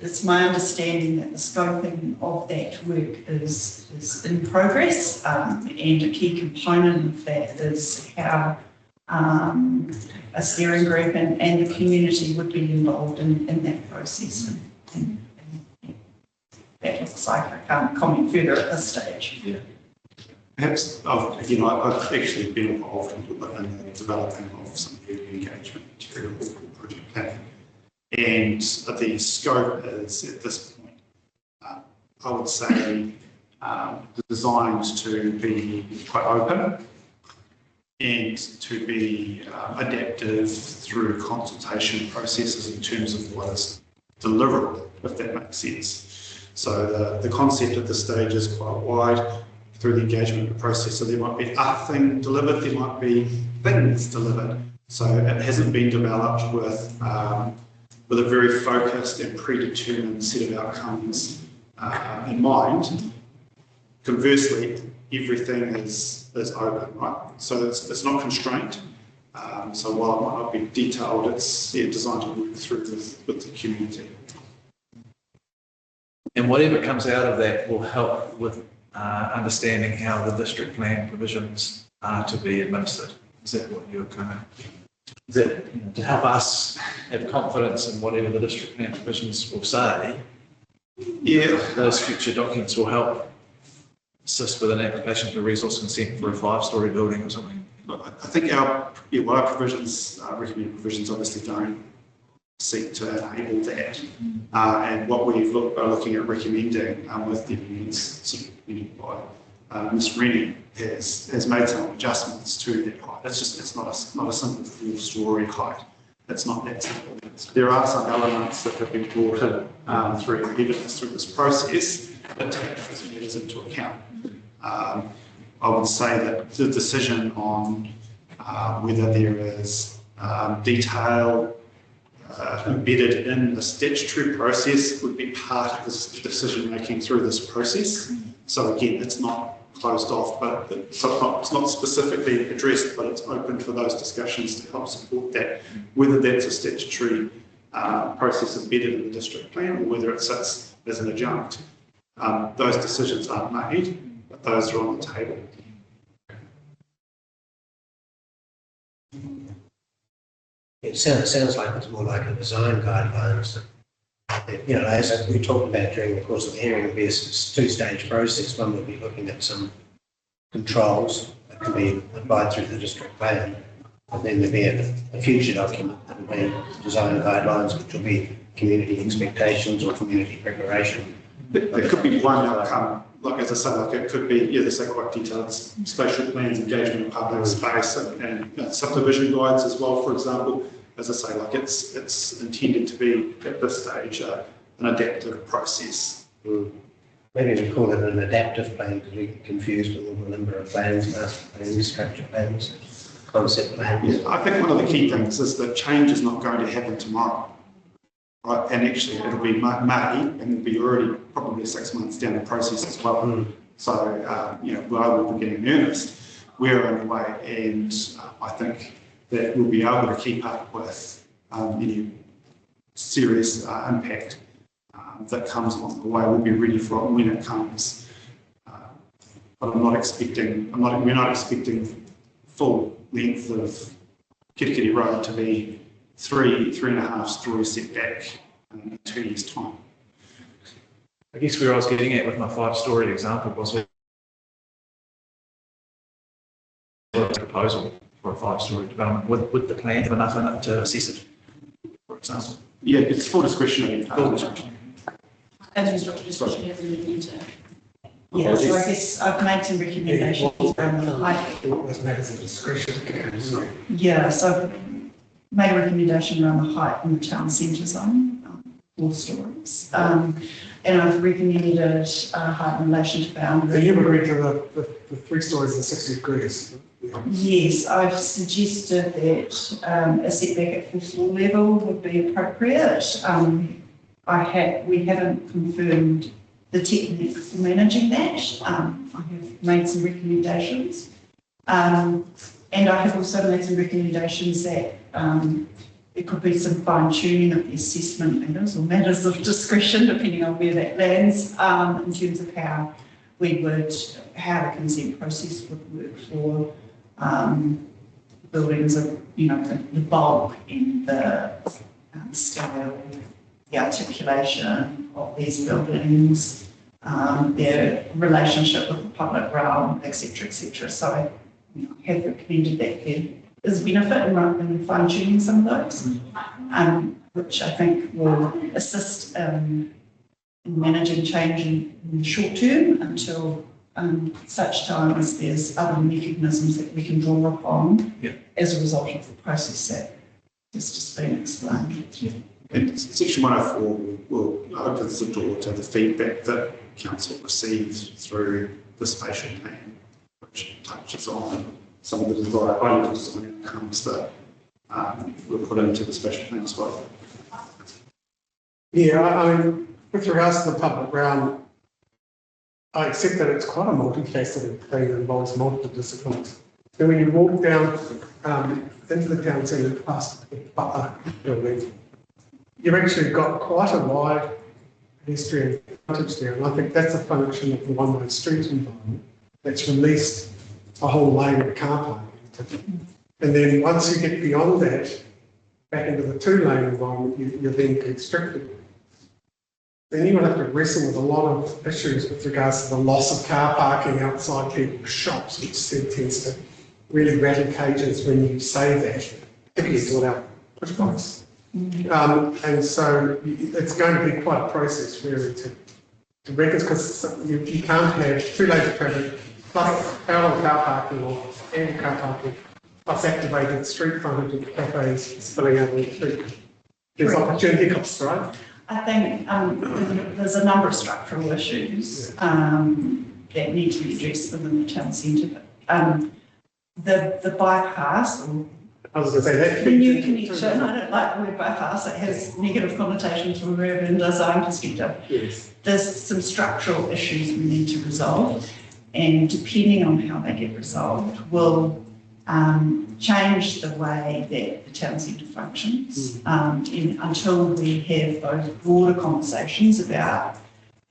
S13: it's my understanding that the scoping of that work is in progress, and a key component of that is how a steering group and the community would be involved in that process. And that looks like I can't comment further at this stage.
S4: Yeah. Perhaps, I've actually been involved in the developing of some early engagement material for project planning. And the scope is, at this point, I would say, designed to be quite open and to be adaptive through consultation processes in terms of what is deliverable, if that makes sense. So the concept at this stage is quite wide through the engagement process. So there might be a thing delivered, there might be things delivered. So it hasn't been developed with a very focused and predetermined set of outcomes in mind. Conversely, everything is open, right? So it's not constrained. So while it might not be detailed, it's designed to work through with the community.
S7: And whatever comes out of that will help with understanding how the district plan provisions are to be administered. Is that what you're kind of... Is that to help us have confidence in whatever the district plan provisions will say?
S4: Yeah.
S7: Those future documents will help assist with an application for resource consent for a 5-storey building or something.
S4: I think our provisions, recommended provisions, obviously don't seek to enable that. And what we've are looking at recommending with the amendments submitted by Ms. Rennie has made some adjustments to that height. It's not a simple full story height. It's not that simple. There are some elements that have been brought in through evidence through this process that take those matters into account. I would say that the decision on whether there is detail embedded in the statutory process would be part of this decision making through this process. So again, it's not closed off, but it's not specifically addressed, but it's open for those discussions to help support that, whether that's a statutory process embedded in the district plan or whether it sits as an adjunct. Those decisions aren't made, but those are on the table.
S8: It sounds like it's more like a design guidelines. You know, as we talked about during the course of the hearing, it'll be a two-stage process. One would be looking at some controls that can be applied through the district plan. And then there'll be a future document that will be design guidelines, which will be community expectations or community preparation.
S4: There could be one outcome, like as I say, like it could be, yeah, they say quite detailed spatial plans, engagement in public space, and subdivision guides as well, for example. As I say, like it's intended to be at this stage an adaptive process.
S8: Maybe we call it an adaptive plan because we get confused with all the number of plans, master plans, structure plans, concept plans.
S4: Yeah, I think one of the key things is that change is not going to happen tomorrow, right? And actually, it'll be May, and it'll be already probably 6 months down the process as well. So, you know, while we're getting in earnest, we're underway, and I think that we'll be able to keep up with any serious impact that comes along the way. We'll be ready for it when it comes. But we're not expecting full length of Kerikeri Road to be three and a half story setback in 2 years' time.
S7: I guess where I was getting at with my 5-story example was a proposal for a 5-story development with the plan have enough in it to assess it, for example.
S4: Yeah, it's full discretionary.
S13: As Dr. Discretion has in the yeah, so I guess I've made some recommendations around the height.
S1: Those matters of discretion.
S13: Yeah, so I've made a recommendation around the height in the town centre zone, 4 stories. And I've recommended height in relation to boundaries.
S1: So you've agreed to the 3 stories and 60 degrees.
S13: Yes, I've suggested that a setback at full floor level would be appropriate. We haven't confirmed the technique for managing that. I have made some recommendations. And I have also made some recommendations that there could be some fine tuning of the assessment matters or matters of discretion, depending on where that lands, in terms of how the consent process would work for buildings of, you know, the bulk and the scale, the articulation of these buildings, their relationship with the public realm, etc., etc. So I have recommended that there is benefit in fine tuning some of those, which I think will assist in managing change in the short term until such time as there's other mechanisms that we can draw upon as a result of the process that has just been explained.
S4: And Section 104 will open the door to the feedback that Council receives through the spatial plan, which touches on some of the high-level design outcomes that were put into the spatial plan as well.
S1: Yeah, I mean, with regards to the public realm, I accept that it's quite a multifaceted thing that involves multiple disciplines. And when you walk down into the town centre past the Waipapa building, you've actually got quite a wide pedestrian frontage there, and I think that's a function of the one-way street environment that's released a whole lane of car parking. And then once you get beyond that, back into the 2-lane environment, you're then constricted. Then you will have to wrestle with a lot of issues with regards to the loss of car parking outside people's shops, which tends to really rattle cages when you say that, particularly to allow push bikes. And so it's going to be quite a process really to reckon, because you can't have 2 lanes of traffic plus parallel car parking or angle car parking plus activated street frontage and cafes spilling out on the street. There's opportunity costs, right?
S13: I think there's a number of structural issues that need to be addressed within the town centre. The bypass, or
S1: I was going to say that.
S13: the new connection, I don't like the word bypass, it has negative connotations from an urban design perspective.
S1: Yes.
S13: There's some structural issues we need to resolve, and depending on how they get resolved will change the way that the town centre functions. Until we have those broader conversations about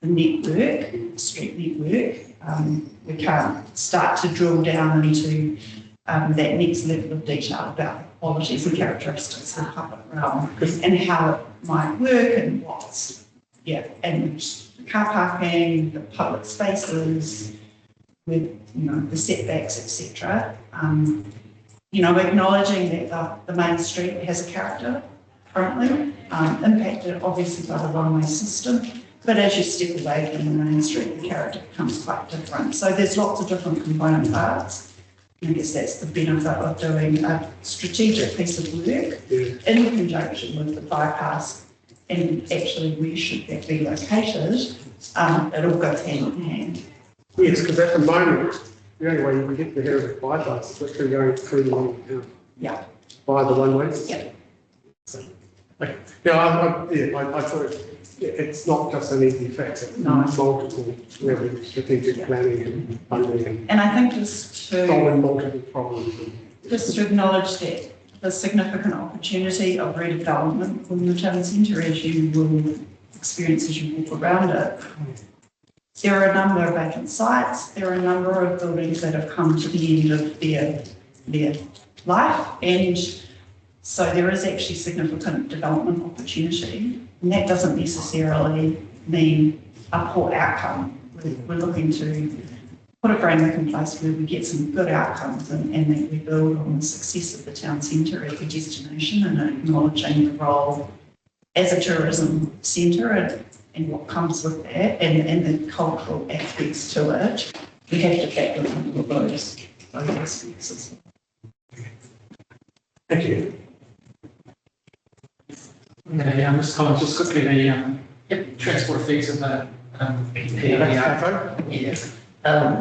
S13: the network, street network, we can't start to drill down into that next level of detail about the qualities and characteristics of the public realm and how it might work and and car parking, the public spaces, with the setbacks, etc. Acknowledging that the main street has a character currently, impacted obviously by the one-way system, but as you step away from the main street, the character becomes quite different. So there's lots of different component parts. I guess that's the benefit of doing a strategic piece of work in conjunction with the bypass, and actually where should that be located. It all goes hand in hand.
S1: Yes, because at the moment, the only way you can get the Heritage bypass is literally going through the long by the one-ways.
S13: Yeah.
S1: So, okay. I thought it's not just an easy fix, it's multiple, really strategic planning and funding
S13: And I think just
S1: solving multiple problems.
S13: to acknowledge that the significant opportunity of redevelopment in the town centre, as you will experience as you walk around it. There are a number of vacant sites, there are a number of buildings that have come to the end of their life, and so there is actually significant development opportunity, and that doesn't necessarily mean a poor outcome. We're looking to put a framework in place where we get some good outcomes and that we build on the success of the town centre as a destination and acknowledging the role as a tourism centre and what comes with that, and the cultural aspects to it. We have to factor in all of those aspects as well.
S1: Thank you.
S2: Yeah, just comment just quickly, the transport fees of the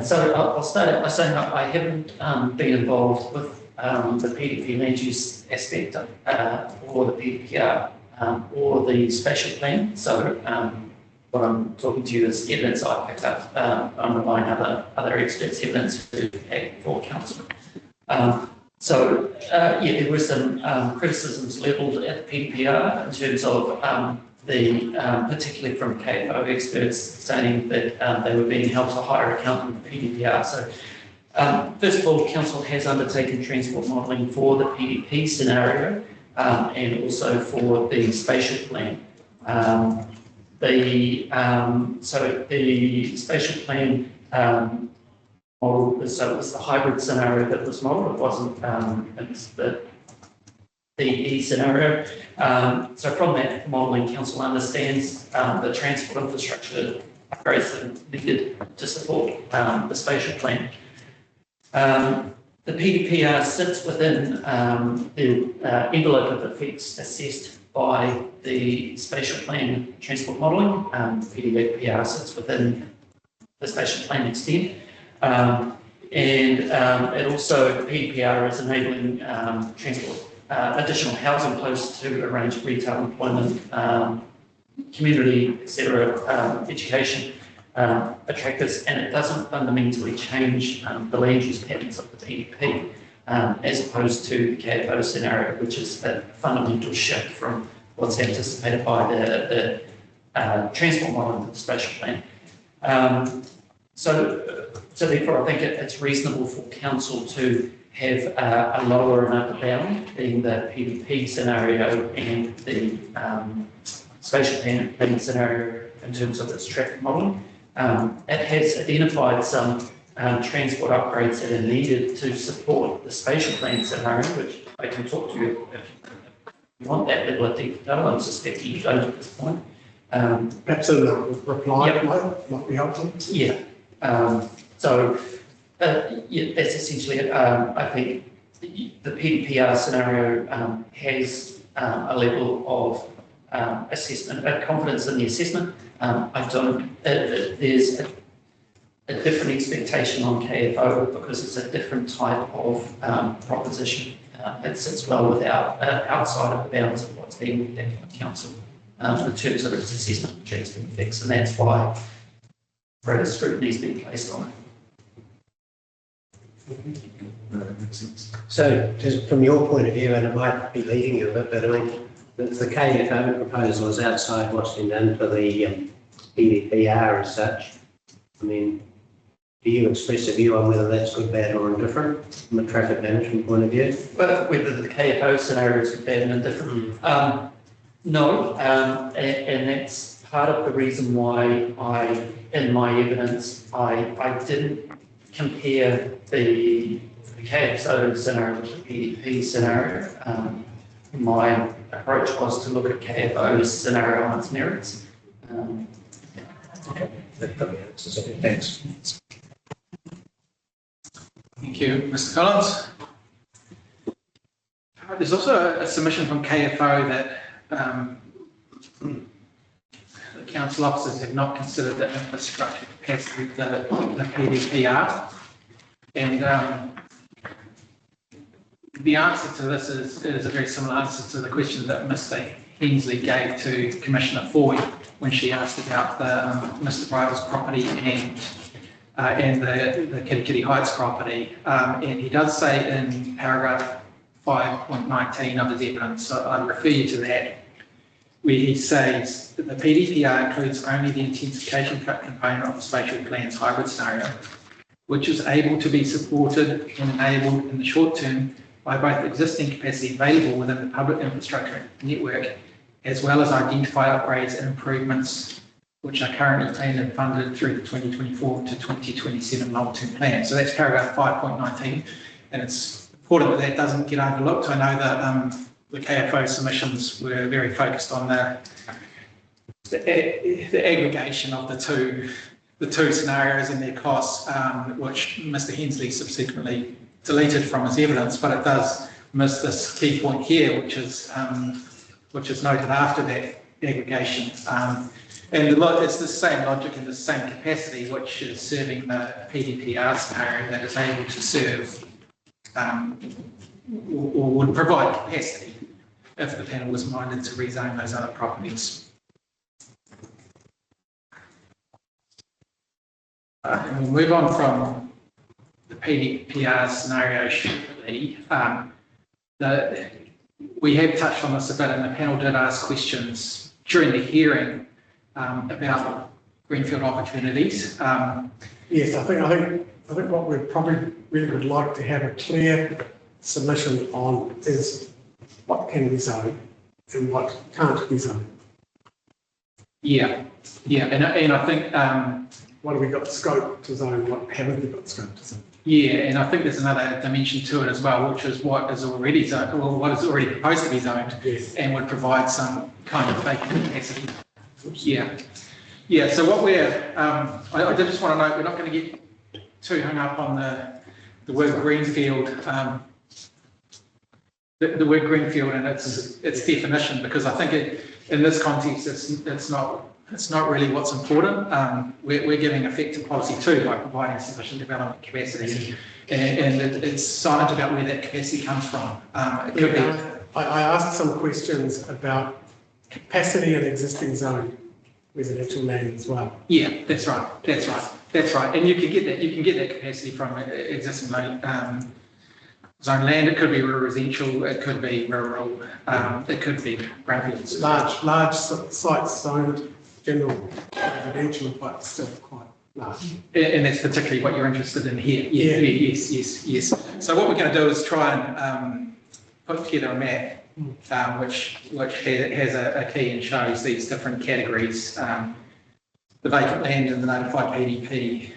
S14: So I'll start out by saying I haven't been involved with the PDP land use aspect or the PDPR or the spatial plan. So what I'm talking to you is evidence I picked up. I'm relying on other experts' evidence to act for council. There were some criticisms levelled at the PDPR in terms of particularly from KFO experts saying that they were being held to a higher account than the PDPR. So first of all, council has undertaken transport modelling for the PDP scenario and also for the spatial plan. The spatial plan model, so it was the hybrid scenario that was modelled. It wasn't it's the DE scenario. So from that modelling, council understands the transport infrastructure upgrades that are needed to support the spatial plan. The PDPR sits within the envelope of effects assessed by the spatial plan transport modelling. The PDPR sits within the spatial plan extent. It also, the PDPR is enabling transport, additional housing close to a range of retail employment, community, etc., education attractors, and it doesn't fundamentally change the land use patterns of the PDP as opposed to the KFO scenario, which is a fundamental shift from what's anticipated by the transport model of the spatial plan. So therefore, I think it's reasonable for council to have a lower and upper bound, being the PDP scenario and the spatial planning scenario in terms of its traffic modelling. It has identified some transport upgrades that are needed to support the spatial plan scenario, which I can talk to you if want that level of detail. I'm suspecting you don't at this point.
S1: Perhaps a reply
S14: Yep.
S1: might be helpful.
S14: Yeah. Yeah, that's essentially it. I think the PDPR scenario has a level of assessment, confidence in the assessment. I don't, there's a different expectation on KFO because it's a different type of proposition. It sits well outside of the bounds of what's being looked at by council in terms of its assessment which has been fixed, and that's why greater scrutiny is being placed on it.
S8: So, just from your point of view, and it might be leading you a bit, but I mean, the KFO proposal is outside what's been done for the PDPR as such. I mean, do you express a view on whether that's good, bad, or indifferent from a traffic management point of view?
S14: But whether the KFO scenario is good, bad, and indifferent, no, and that's part of the reason why in my evidence, I didn't compare the KFO scenario with the PDP scenario. My approach was to look at KFO's scenario on its merits.
S8: Okay, that probably answers it. Thanks.
S2: Thank you, Mr. Collins. There's also a submission from KFO that the council officers have not considered the infrastructure capacity of the PDPR. And the answer to this is a very similar answer to the question that Mr. Hensley gave to Commissioner Foy when she asked about the Mr. Bridle's property and the Kerikeri Heights property. And he does say in paragraph 5.19 of his evidence, so I'll refer you to that, where he says that the PDPR includes only the intensification component of the spatial plan's hybrid scenario, which is able to be supported and enabled in the short term by both existing capacity available within the public infrastructure network, as well as identify upgrades and improvements which are currently planned and funded through the 2024 to 2027 long-term plan. So that's paragraph 5.19, and it's important that that doesn't get overlooked. I know that the KFO submissions were very focused on the aggregation of the two scenarios and their costs, which Mr. Hensley subsequently deleted from his evidence, but it does miss this key point here, which is noted after that aggregation. And it's the same logic and the same capacity which is serving the PDPR scenario that is able to serve or would provide capacity if the panel was minded to rezone those other properties. And we'll move on from the PDPR scenario shortly. We have touched on this a bit, and the panel did ask questions during the hearing about greenfield opportunities.
S1: Yes, I think what we probably really would like to have a clear submission on is what can be zoned and what can't be zoned.
S2: Yeah, and I think
S1: what have we got scope to zone? What haven't we got scope to zone?
S2: yeah, and I think there's another dimension to it as well, which is what is already zoned, or what is already proposed to be zoned,
S1: yes,
S2: and would provide some kind of vacant capacity. Yeah. So what I did just want to note, we're not going to get too hung up on the word greenfield, the word greenfield and its definition, because I think in this context it's not really what's important. We're giving effect to policy 2 by providing sufficient development capacity, and it's silent about where that capacity comes from. It could be.
S1: I asked some questions about capacity and existing zone residential land as well.
S2: Yeah, that's right. And you can get that capacity from existing zone land. It could be residential, it could be rural, it could be brownfields.
S1: Large sites zoned general residential, but still quite large.
S2: And that's particularly what you're interested in here. Yeah. Yes. So what we're going to do is try and put together a map which has a key and shows these different categories, the vacant land and the notified PDP,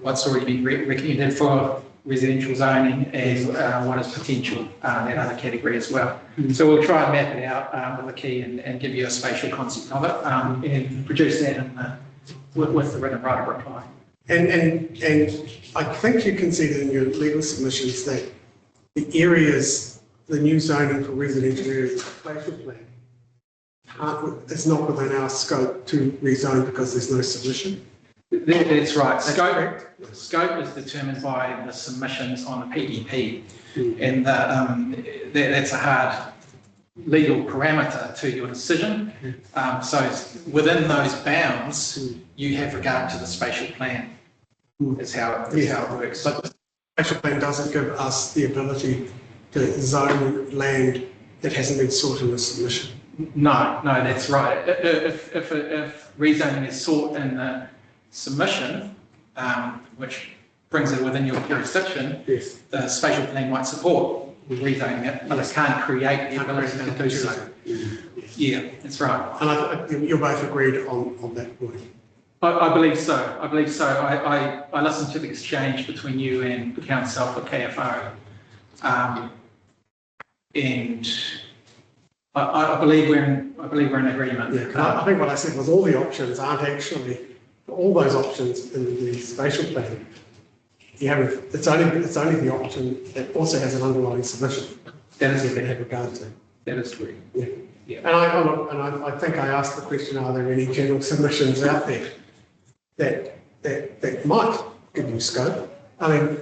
S2: what's already been recommended for residential zoning and what is potential, that other category as well. So we'll try and map it out with the key and give you a spatial concept of it and produce that in with the written right of reply.
S1: And I think you conceded in your legal submissions that the areas, the new zoning for residential areas, spatial plan, is not within our scope to rezone because there's no submission.
S2: That's right. Scope is determined by the submissions on the PDP, and that's a hard legal parameter to your decision. So within those bounds, you have regard to the spatial plan. Is how it works.
S1: But the spatial plan doesn't give us the ability to zone land that hasn't been sought in the submission.
S2: No, that's right. If rezoning is sought in the submission, which brings it within your jurisdiction,
S1: yes,
S2: the spatial plan might support rezoning it, but it can't create the ability to do so. Yeah, that's right.
S1: And you're both agreed on that point.
S2: I believe so. I listened to the exchange between you and the council for KFO, and I believe we're in agreement.
S1: Yeah, I think what I said was all the options aren't actually all those options in the spatial plan. It's only the option that also has an underlying submission. That is what they have regard to.
S2: That is true.
S1: Yeah. Yeah. And I think I asked the question: are there any general submissions out there that might give you scope? I mean,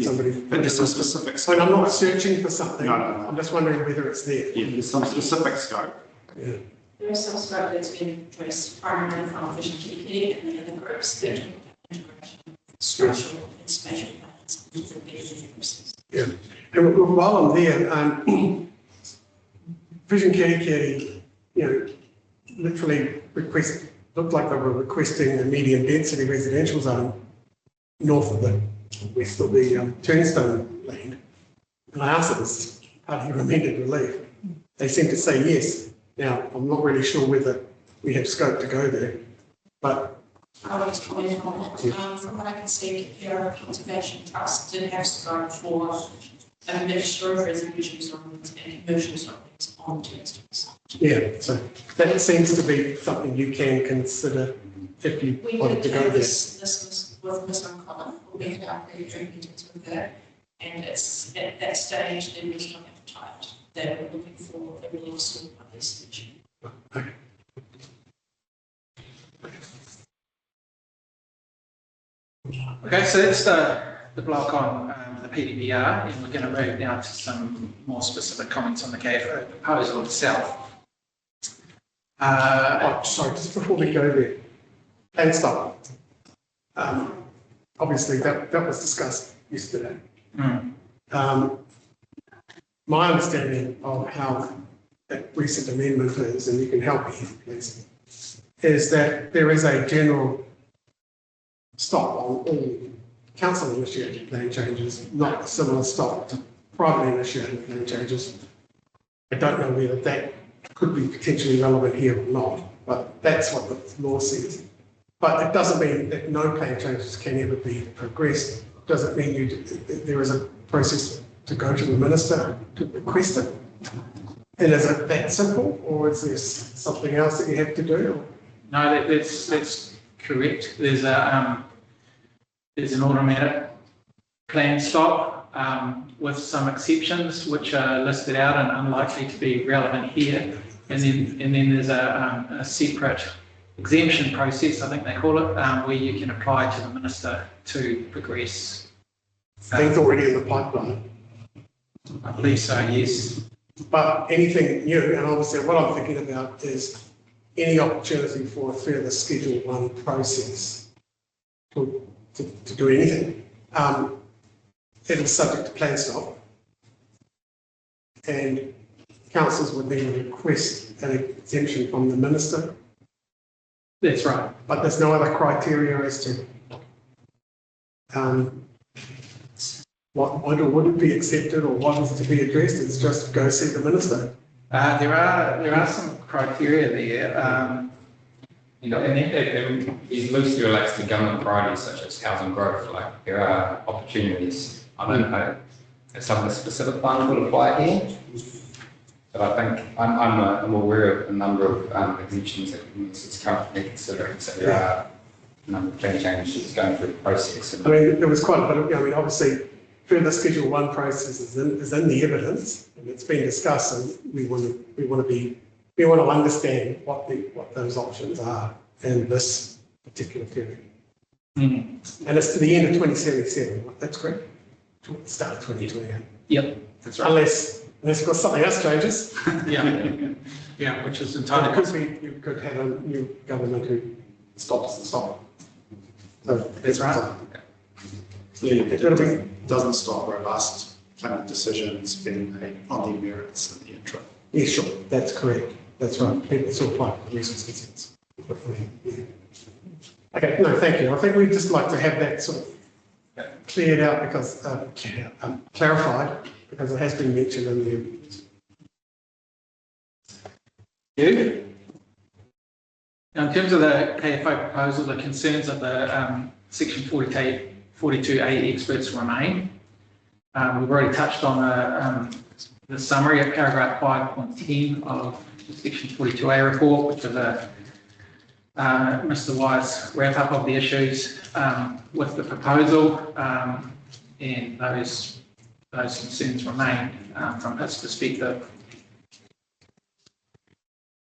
S1: somebody.
S4: But there's some specific scope.
S1: I'm not searching for something.
S4: No.
S1: I'm just wondering whether it's there.
S4: Yeah, there's some specific scope.
S1: Yeah.
S3: There is some scope that's been addressed primarily from Vision Kerikeri and the other groups that integration, structural and spatial plans.
S1: Yeah. And while I'm there, Vision Kerikeri, literally looked like they were requesting a medium density residential zone north of the west of the Turnstone land. And I asked them as part of your amended relief. They seem to say yes. Now, I'm not really sure whether we have scope to go there, but
S3: I want to comment on that. From what I can see, the Conservation Trust did have scope for a mixture of residential zones and commercial zones on Turnstones.
S1: yeah, so that seems to be something you can consider if you wanted to go there.
S3: This with Ms. O'Connor, we'll be out there doing meetings with her, and it's at that stage there was no appetite that we're looking for a release of this issue.
S1: Okay.
S2: Okay, so that's the block on the PDBR, and we're going to move now to some more specific comments on the KFO proposal itself.
S1: Sorry, just before we go there, and stop. Obviously, that was discussed yesterday. My understanding of how that recent amendment is, and you can help me, please, is that there is a general stop on all council-initiated plan changes, not a similar stop to privately initiated plan changes. I don't know whether that could be potentially relevant here or not, but that's what the law says. But it doesn't mean that no plan changes can ever be progressed. It doesn't mean there is a process to go to the minister to request it. And is it that simple, or is there something else that you have to do?
S2: No, that's correct. There's an automatic plan stop with some exceptions which are listed out and unlikely to be relevant here. And then there's a separate exemption process, I think they call it, where you can apply to the minister to progress.
S1: Things already in the pipeline.
S2: I believe so, yes.
S1: But anything new, and obviously what I'm thinking about is any opportunity for a further Schedule 1 process to do anything. It is subject to plan stop, and councils would then request an exemption from the minister.
S2: That's right.
S1: But there's no other criteria as to what would be accepted or what is to be addressed. It's just go see the minister.
S2: There are some criteria there.
S15: It loosely relates to government priorities such as housing growth. Like there are opportunities I don't know if some of the specific ones will apply here. But I think I'm aware of a number of exemptions that it's currently considering. So there are a number of plan changes going through the process.
S1: I mean, there was quite a bit of, I mean, obviously, further Schedule 1 process is in the evidence, and it's been discussed, and we want to understand what those options are in this particular period. And it's to the end of 2077, right? That's correct? Start of 2028.
S2: Yep, that's right.
S1: Unless of course something else changes.
S2: Yeah, which is
S1: And
S2: entirely
S1: it could be, you could have a new government who stops the stop. So
S2: That's right.
S4: Clearly,
S1: It'll be-
S4: it doesn't stop robust planning decisions being made on the merits in the interim.
S1: Yeah, sure, that's correct. That's right. People still apply for resource consents. Yeah. Okay, no, thank you. I think we'd just like to have that sort of cleared out because, clarified, because it has been mentioned in the evidence.
S2: You? Now, in terms of the KFO proposal, the concerns of the Section 42A experts remain. We've already touched on the summary of paragraph 5.10 of the Section 42A report, which is Mr. Wise wrap-up of the issues with the proposal, and those concerns remain from his perspective.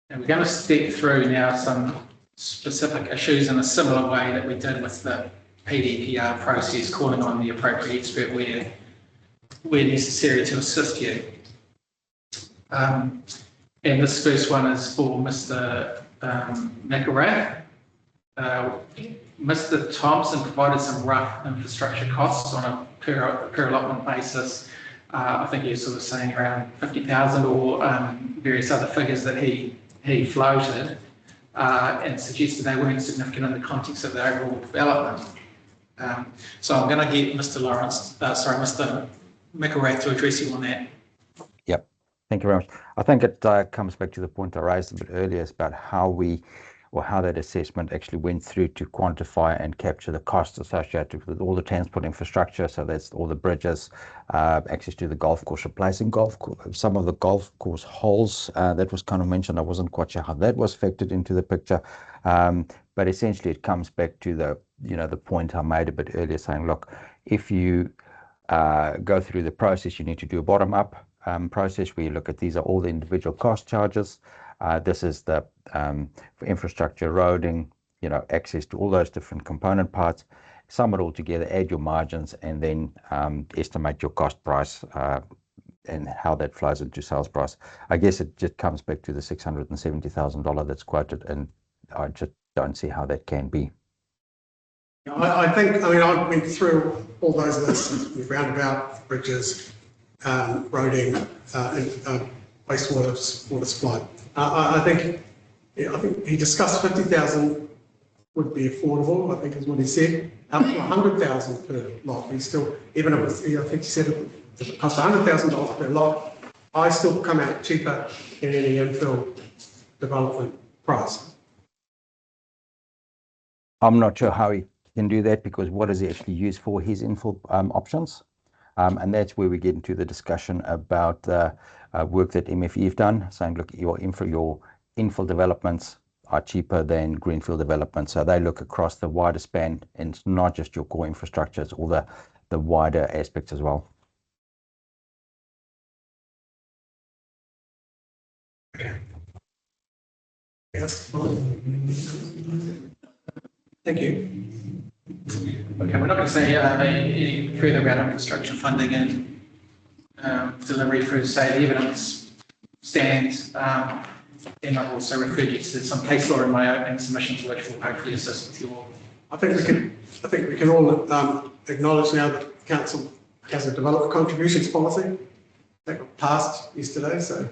S2: And we're going to step through now some specific issues in a similar way that we did with the PDPR process, calling on the appropriate expert where necessary to assist you. And this first one is for Mr. McElrath. Mr. Thompson provided some rough infrastructure costs on a per allotment basis. I think he was sort of saying around 50,000 or various other figures that he floated and suggested they weren't significant in the context of the overall development. So I'm going to get Mr. Mr. McElrath to address you on that.
S12: Yep, thank you very much. I think it comes back to the point I raised a bit earlier about how that assessment actually went through to quantify and capture the costs associated with all the transport infrastructure. So that's all the bridges, access to the golf course, replacing some of the golf course holes that was kind of mentioned. I wasn't quite sure how that was factored into the picture. But essentially it comes back to the point I made a bit earlier saying, look, if you go through the process, you need to do a bottom-up process where you look at these are all the individual cost charges. This is the for infrastructure, roading, access to all those different component parts. Sum it all together, add your margins, and then estimate your cost price and how that flows into sales price. I guess it just comes back to the $670,000 that's quoted, and I just don't see how that can be.
S1: I went through all those lists, roundabout, bridges, roading, and water supply. I think he discussed 50,000 would be affordable, I think is what he said, up to 100,000 per lot. He still, even if it's, I think he said if it costs $100,000 per lot, I still come out cheaper than any infill development price.
S12: I'm not sure how he can do that, because what does he actually use for his infill options? And that's where we get into the discussion about work that MFE have done, saying, look, your infill developments are cheaper than greenfield developments. So they look across the wider span, and it's not just your core infrastructure, it's all the wider aspects as well.
S1: Yes. Thank you.
S2: Okay, we're not going to say any further about infrastructure funding and delivery through, say, the evidence stands. And I've also referred you to some case law in my opening submissions, which will hopefully assist with your.
S1: I think we can all acknowledge now that council has a development contributions policy that got passed yesterday, so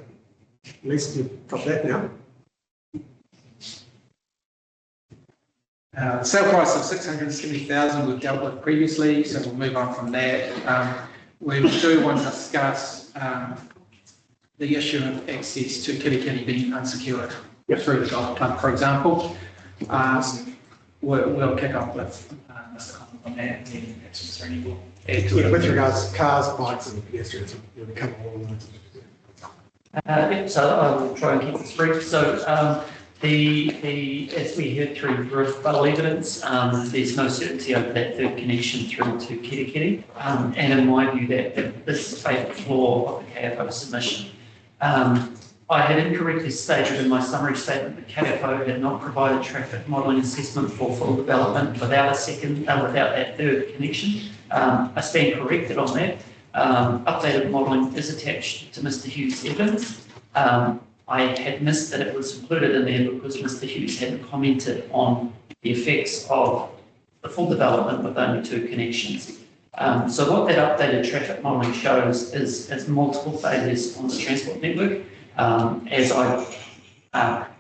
S1: at least you've got that now.
S2: The sale price of $670,000 we've dealt with previously, so we'll move on from that. We do want to discuss the issue of access to Kerikeri being unsecured through the golf club, for example.
S14: we'll kick off with Mr. Conlon on that, and then perhaps is there any more?
S1: Yeah, with regards to cars, bikes and pedestrians, we'll cover all of those.
S14: Yeah, so I'll try and keep this brief. So as we heard through rebuttal evidence, there's no certainty over that third connection through to Kerikeri. And in my view, that this is a fatal flaw of the KFO submission. I had incorrectly stated in my summary statement that KFO had not provided traffic modelling assessment for full development without that third connection. I stand corrected on that. Updated modelling is attached to Mr. Hughes' evidence. I had missed that it was included in there because Mr. Hughes hadn't commented on the effects of the full development with only 2 connections. So what that updated traffic modelling shows is multiple failures on the transport network. As I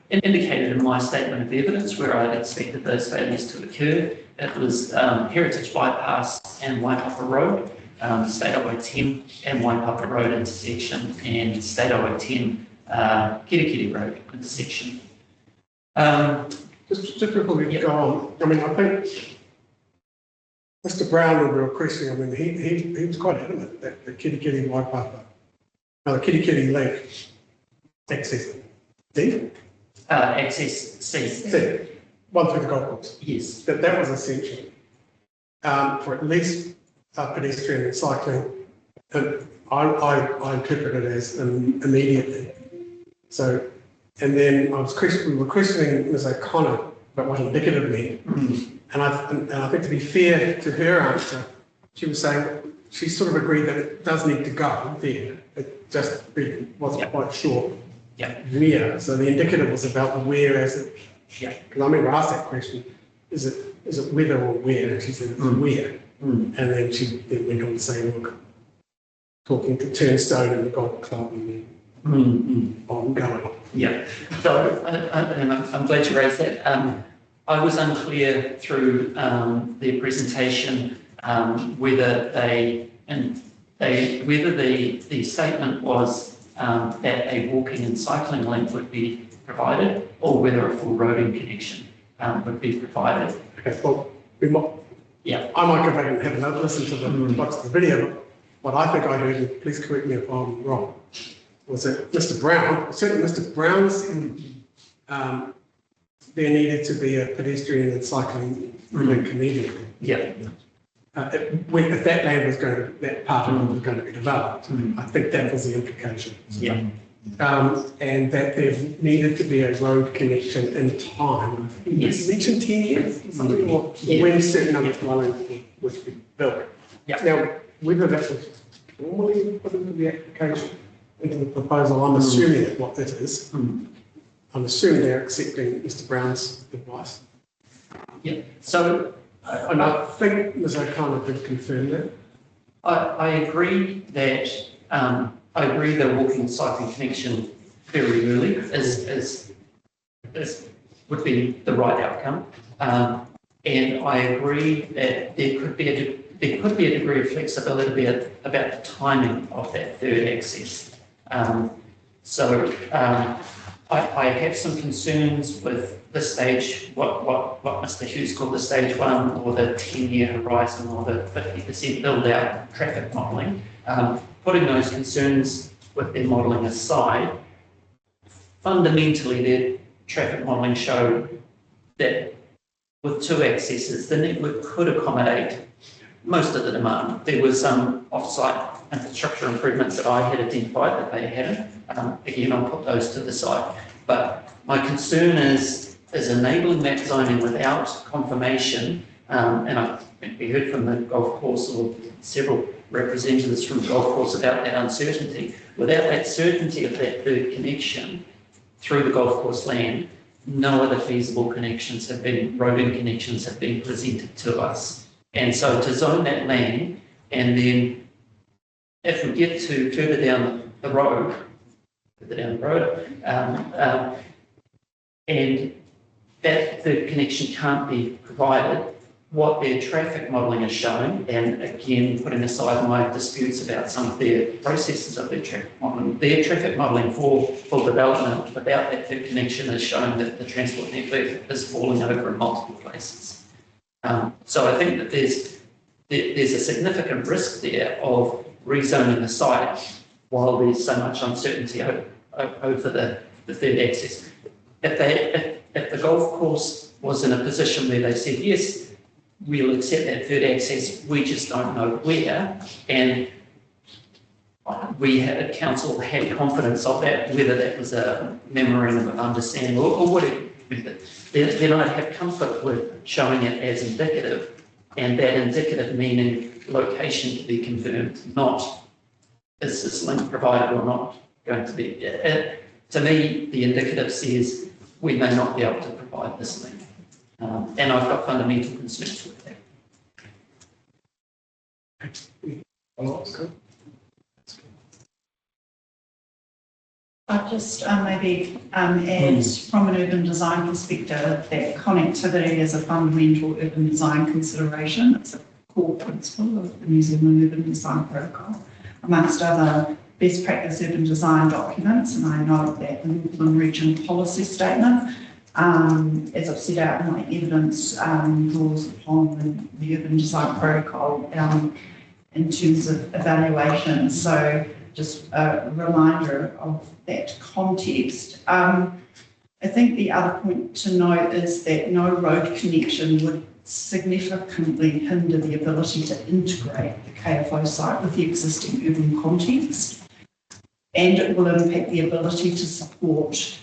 S14: indicated in my statement of evidence, where I expected those failures to occur, it was Heritage Bypass and Waipapa Road, State Highway 10 and Waipapa Road intersection, and State Highway 10 Kerikeri Road intersection.
S1: Just before we go on, I mean, I think Mr. Brown, when we were questioning, I mean, he was quite adamant that the Kerikeri-Waipapa, the Kerikeri link access D?
S14: Access C.
S1: C. One through the golf course.
S14: Yes.
S1: That was essential for at least pedestrian and cycling. And I interpret it as immediately. So, and then we were questioning Ms. O'Connor about what indicative meant. Mm-hmm. And I think to be fair to her answer, she was saying she sort of agreed that it does need to go there. It just wasn't quite sure where. So the indicative was about the where as it. Yeah. Because I remember I asked that question: is it whether or where? And she said it's where. Mm. And then she went on to say, look, talking to Turnstone and the golf club and then ongoing.
S14: Yeah. So and I'm glad you raised that. I was unclear through their presentation whether the statement was that a walking and cycling link would be provided, or whether a full roading connection would be provided.
S1: Okay. Well, we might.
S14: Yeah.
S1: I might go back and have another listen to the video. But what I think I heard, and please correct me if I'm wrong, was that Mr. Brown, certainly Mr. Brown's, there needed to be a pedestrian and cycling link immediately.
S14: Yeah.
S1: If that land was going to, that part of it was going to be developed, I think that was the implication.
S14: Yeah.
S1: And that there needed to be a road connection in time.
S14: Yes.
S1: You mentioned 10 years, something, or when certain number of dwellings would be built.
S14: Yeah.
S1: Now, whether that was formally put into the application, into the proposal, I'm assuming that what it is. I'm assuming they're accepting Mr. Brown's advice.
S14: Yeah. So,
S1: and I think Ms. O'Connor did confirm that.
S14: I agree that the walking and cycling connection very early is would be the right outcome, and I agree that there could be a degree of flexibility about the timing of that third access. I have some concerns with the stage, what Mr. Hughes called the stage 1, or the 10-year horizon, or the 50% build out traffic modelling. Putting those concerns with their modelling aside, fundamentally their traffic modelling showed that with 2 accesses, the network could accommodate most of the demand. There were some off-site infrastructure improvements that I had identified that they hadn't. Again, I'll put those to the side. But my concern is enabling that zoning without confirmation, and we heard from the golf course or several representatives from the golf course about that uncertainty. Without that certainty of that third connection through the golf course land, no other feasible connections roading connections have been presented to us. And so to zone that land, and then if we get to further down the road, and that third connection can't be provided, what their traffic modelling is showing, and again, putting aside my disputes about some of their processes of their traffic modelling for full development without that third connection is showing that the transport network is falling over in multiple places. So I think that there's a significant risk there of rezoning the site while there's so much uncertainty over the third access. If the golf course was in a position where they said, yes, we'll accept that third access, we just don't know where, and council had confidence of that, whether that was a memorandum of understanding or whatever, then I'd have comfort with showing it as indicative, and that indicative meaning location to be confirmed, not is this link provided or not going to be. To me, the indicative says we may not be able to provide this link. And I've got fundamental concerns with that.
S13: I'll just maybe add from an urban design perspective that connectivity is a fundamental urban design consideration. It's a core principle of the New Zealand Urban Design Protocol, amongst other best practice urban design documents, and I note that the Northern Region Policy Statement, as I've set out in my evidence, draws upon the Urban Design Protocol in terms of evaluation. So just a reminder of that context. I think the other point to note is that no road connection would significantly hinder the ability to integrate the KFO site with the existing urban context, and it will impact the ability to support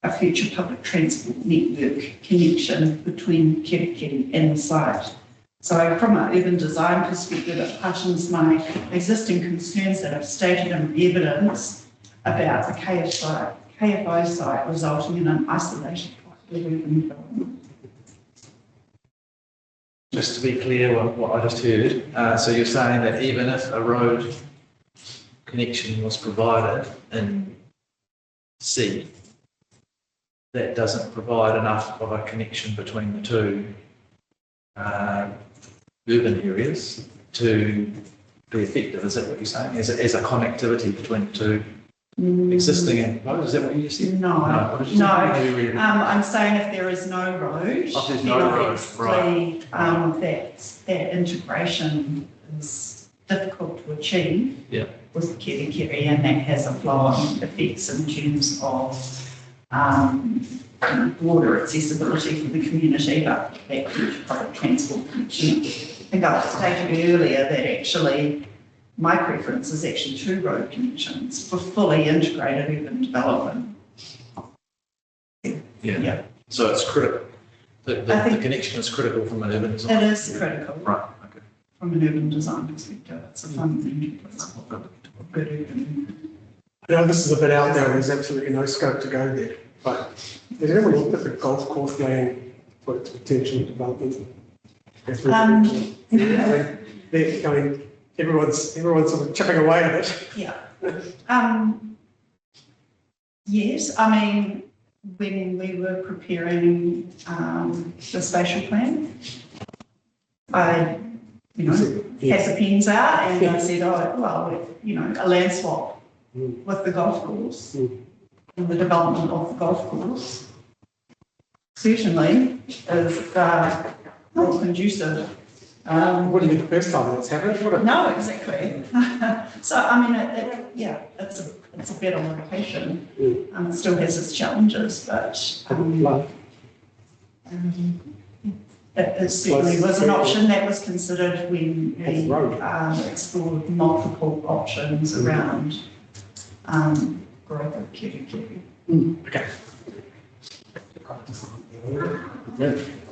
S13: a future public transport network connection between Kerikeri and the site. So from an urban design perspective, it heartens my existing concerns that I've stated in evidence about the KFO site resulting in an isolated urban development.
S7: Just to be clear on what I just heard, so you're saying that even if a road connection was provided in C, that doesn't provide enough of a connection between the two urban areas to be effective. Is that what you're saying? As a connectivity between the two existing and proposed? Is that what you said?
S13: No. I'm saying if there is no road, obviously that integration is difficult to achieve with Kerikeri, and that has a flow-on effects in terms of broader accessibility for the community, but that future public transport connection. I think I stated earlier that actually my preference is actually 2 road connections for fully integrated urban development.
S7: Yeah. So it's critical. The connection is critical from an urban design.
S13: It is critical.
S7: Right. Okay.
S13: From an urban design perspective, it's a fundamental principle of good urban.
S1: I know this is a bit out there, there's absolutely no scope to go there, but has anyone looked at the golf course land for its potential development? Everyone's sort of chipping away at it.
S13: Yeah. Yes, I mean, when we were preparing the spatial plan, I, had the pens out and I said, a land swap with the golf course and the development of the golf course certainly is not conducive.
S1: Wouldn't be the first time that's happened, would it?
S13: No, exactly. So, I mean, it's a better location. It still has its challenges, but it certainly was an option that was considered when we explored multiple options around growth of Kerikeri.
S1: Okay.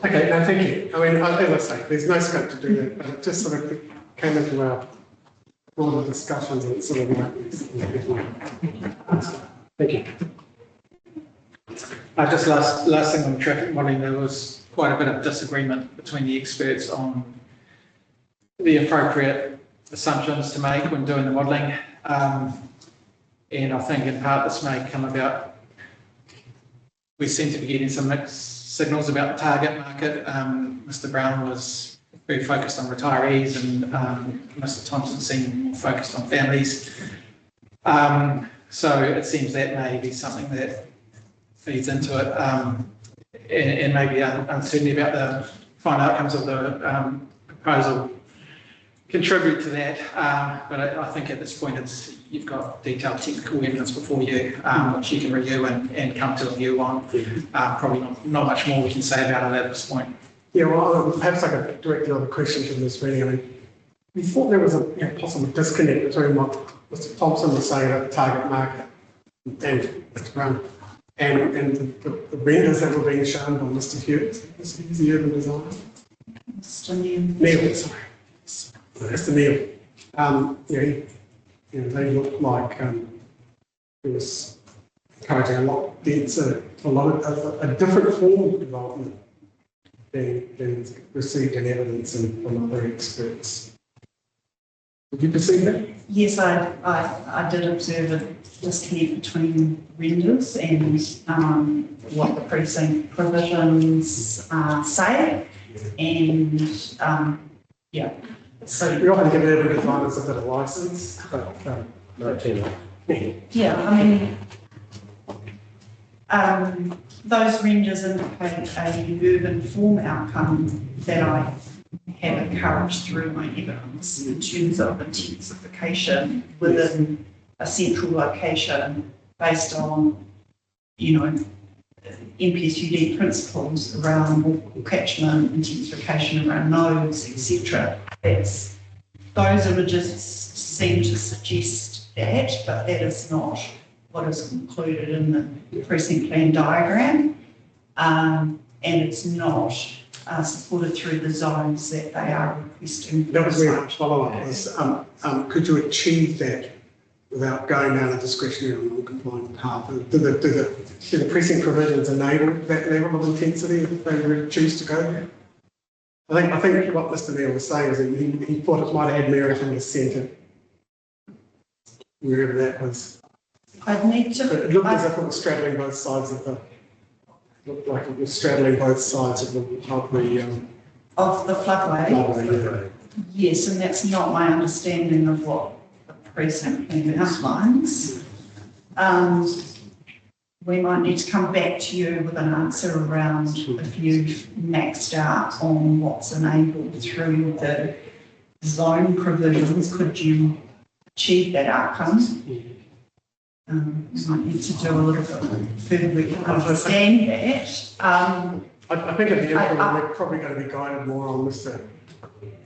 S1: Okay, no, thank you. I mean, as I say, there's no scope to do that, but it just sort of came into our broader discussions and sort of thank you.
S2: Just last thing on traffic modelling, there was quite a bit of disagreement between the experts on the appropriate assumptions to make when doing the modelling. And I think in part this may come about, we seem to be getting some mixed signals about the target market. Mr. Brown was very focused on retirees, and Mr. Thompson seemed focused on families. So it seems that may be something that feeds into it, and maybe uncertainty about the final outcomes of the proposal contribute to that. But I think at this point you've got detailed technical evidence before you, which you can review and come to a view on. Probably not much more we can say about it at this point.
S1: Yeah, well, perhaps I could direct another question to this really. I mean, we thought there was a possible disconnect between what Mr. Thompson was saying about the target market and Mr. Brown and the renders that were being shown by Mr. Hughes, the urban designer.
S13: Mr.
S1: Neil, sorry. Mr. Neil. They looked like it was encouraging a lot denser, a different form of development than received in evidence from other experts. Did you perceive that?
S13: Yes, I did observe a disconnect between renders and what the precinct provisions say, and yeah. So
S1: we often give urban designers a bit of license, but not too much.
S13: Yeah, I mean, those renders indicate a urban form outcome that I have encouraged through my evidence in terms of intensification within a central location based on, MPSUD principles around catchment, intensification around nodes, etc. Those images seem to suggest that, but that is not what is included in the precinct plan diagram, and it's not supported through the zones that they are requesting.
S1: That was very much follow-up. Could you achieve that without going down a discretionary or non-compliant path? Do the precinct provisions enable that level of intensity if they choose to go there? I think what Mr. Neil was saying is that he thought it might have had merit in the centre, wherever that was.
S13: I'd need to.
S1: It looked as if it was straddling both sides of the. Looked like it was straddling both sides of the
S13: floodway. Yes, and that's not my understanding of what the precinct plan outlines. We might need to come back to you with an answer around if you've maxed out on what's enabled through the zone provisions. Could you achieve that outcome? We might need to do a little bit further work to understand that.
S1: I think at the end we're probably going to be guided more on Mr.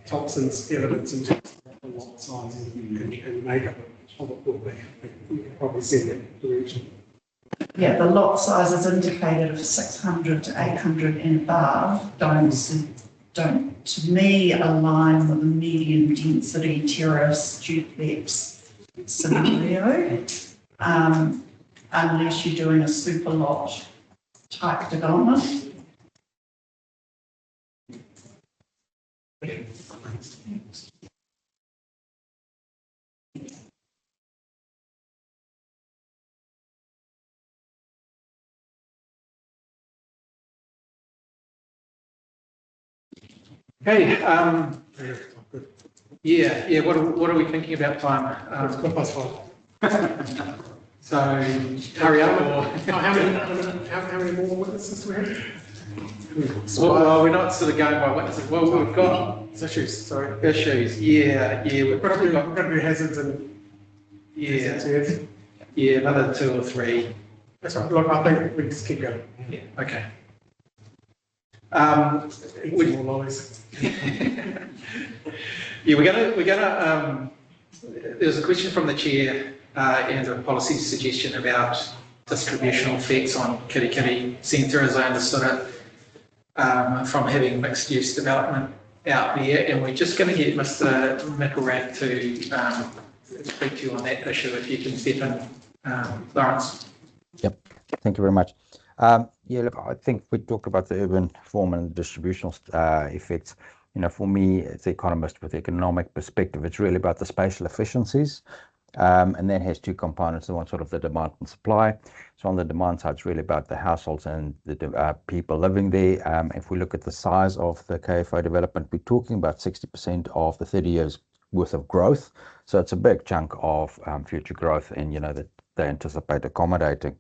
S1: Thompson's evidence in terms of the lot size and makeup of what will be. We can probably send that direction.
S13: Yeah, the lot sizes indicated of 600 to 800 and above don't to me align with a medium density terrace duplex scenario, unless you're doing a super lot type development.
S2: Okay. Yeah. What are we thinking about time?
S1: It's 5:15.
S2: So hurry up. Or
S1: how many more witnesses do we have?
S2: Well, we're not sort of going by witnesses. Well, we've got
S1: issues. Sorry.
S2: Issues. Yeah.
S1: We've got to do hazards and.
S2: Yeah. Another 2 or 3.
S1: That's right. Look, I think we just keep going.
S2: Yeah. Okay.
S1: More lollies.
S2: Yeah, we're gonna. There's a question from the chair and a policy suggestion about distributional effects on Kerikeri Centre, as I understood it, from having mixed-use development out there, and we're just going to get Mr. Mickelrath to speak to you on that issue, if you can step in, Lawrence.
S12: Yep. Thank you very much. Yeah, look, I think we talked about the urban form and distributional effects. For me, as an economist with economic perspective, it's really about the spatial efficiencies And that has two components. The one sort of the demand and supply. So on the demand side, it's really about the households and the people living there. If we look at the size of the KFO development, we're talking about 60% of the 30 years worth of growth. So it's a big chunk of future growth, and that they anticipate accommodating.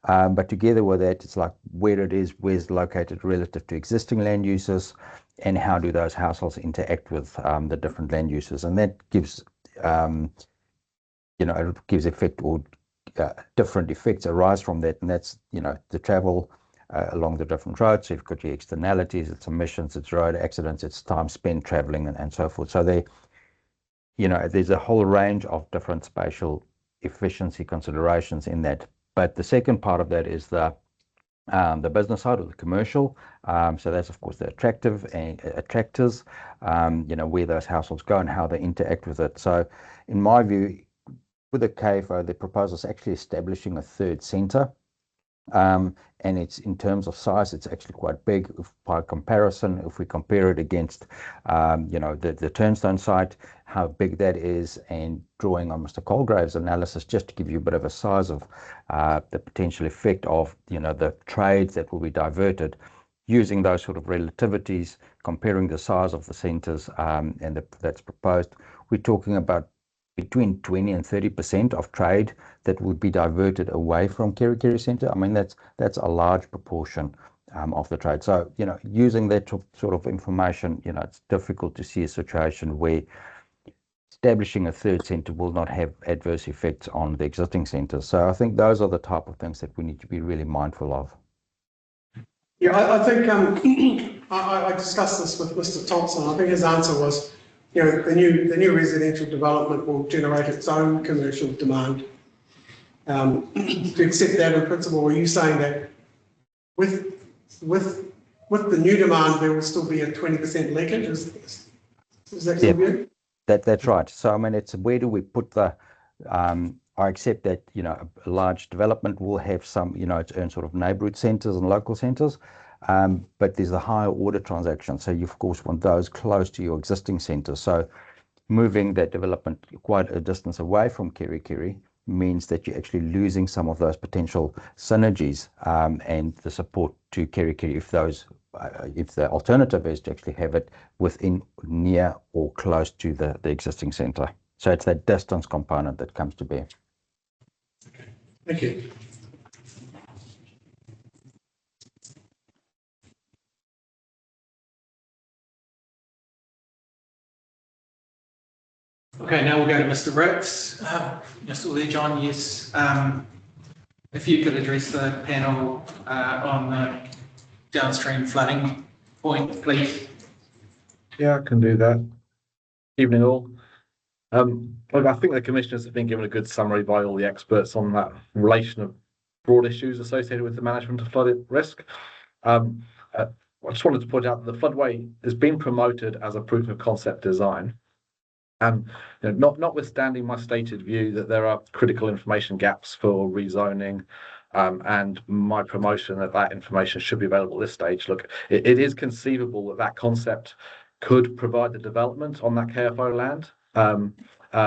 S12: But together with that, it's like where it is, where's it located relative to existing land uses, and how do those households interact with the different land uses. And that gives, it gives effect, or different effects arise from that. And that's, the travel along the different roads. So you've got your externalities, it's emissions, it's road accidents, it's time spent traveling, and so forth. So there's a whole range of different spatial efficiency considerations in that. But the second part of that is the business side, or the commercial. So that's of course the attractors, where those households go and how they interact with it. So in my view, with the KFO, the proposal is actually establishing a third centre. And it's, in terms of size, it's actually quite big. By comparison, if we compare it against, the Turnstone site, how big that is, and drawing on Mr. Colgrave's analysis, just to give you a bit of a size of the potential effect of, the trade that will be diverted, using those sort of relativities, comparing the size of the centres that's proposed, we're talking about between 20 and 30% of trade that would be diverted away from Kerikeri Centre. I mean, that's a large proportion of the trade. So, using that sort of information, it's difficult to see a situation where establishing a third centre will not have adverse effects on the existing centres. So I think those are the type of things that we need to be really mindful of.
S1: Yeah, I think I discussed this with Mr. Thompson. I think his answer was, the new residential development will generate its own commercial demand. To accept that in principle, were you saying that with the new demand there will still be a 20% leakage? Is that your view?
S12: That's right. So I mean, it's where do we put the? I accept that a large development will have some its own sort of neighbourhood centres and local centres. But there's the higher order transactions. So you, of course, want those close to your existing centres. So moving that development quite a distance away from Kerikeri means that you're actually losing some of those potential synergies and the support to Kerikeri if the alternative is to actually have it within, near or close to the existing centre. So it's that distance component that comes to bear.
S1: Okay, thank you.
S2: Okay, now we'll go to Mr. Ricks. You're still there, John? Yes. If you could address the panel on the downstream flooding point, please.
S16: Yeah, I can do that. Evening all. Look, I think the commissioners have been given a good summary by all the experts on that relation of broad issues associated with the management of flood risk. I just wanted to point out that the floodway has been promoted as a proof of concept design. Notwithstanding my stated view that there are critical information gaps for rezoning, and my promotion that information should be available at this stage. Look, it is conceivable that concept could provide the development on that KFO land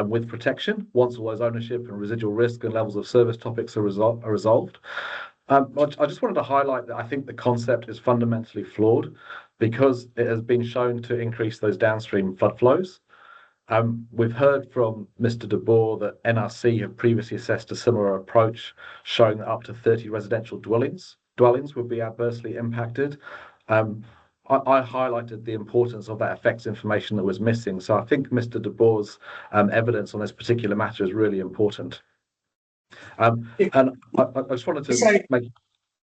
S16: with protection once all those ownership and residual risk and levels of service topics are resolved. I just wanted to highlight that I think the concept is fundamentally flawed because it has been shown to increase those downstream flood flows. We've heard from Mr. De Boer that NRC have previously assessed a similar approach, showing that up to 30 residential dwellings would be adversely impacted. I highlighted the importance of that effects information that was missing. So I think Mr. De Boer's evidence on this particular matter is really important. And I just wanted to say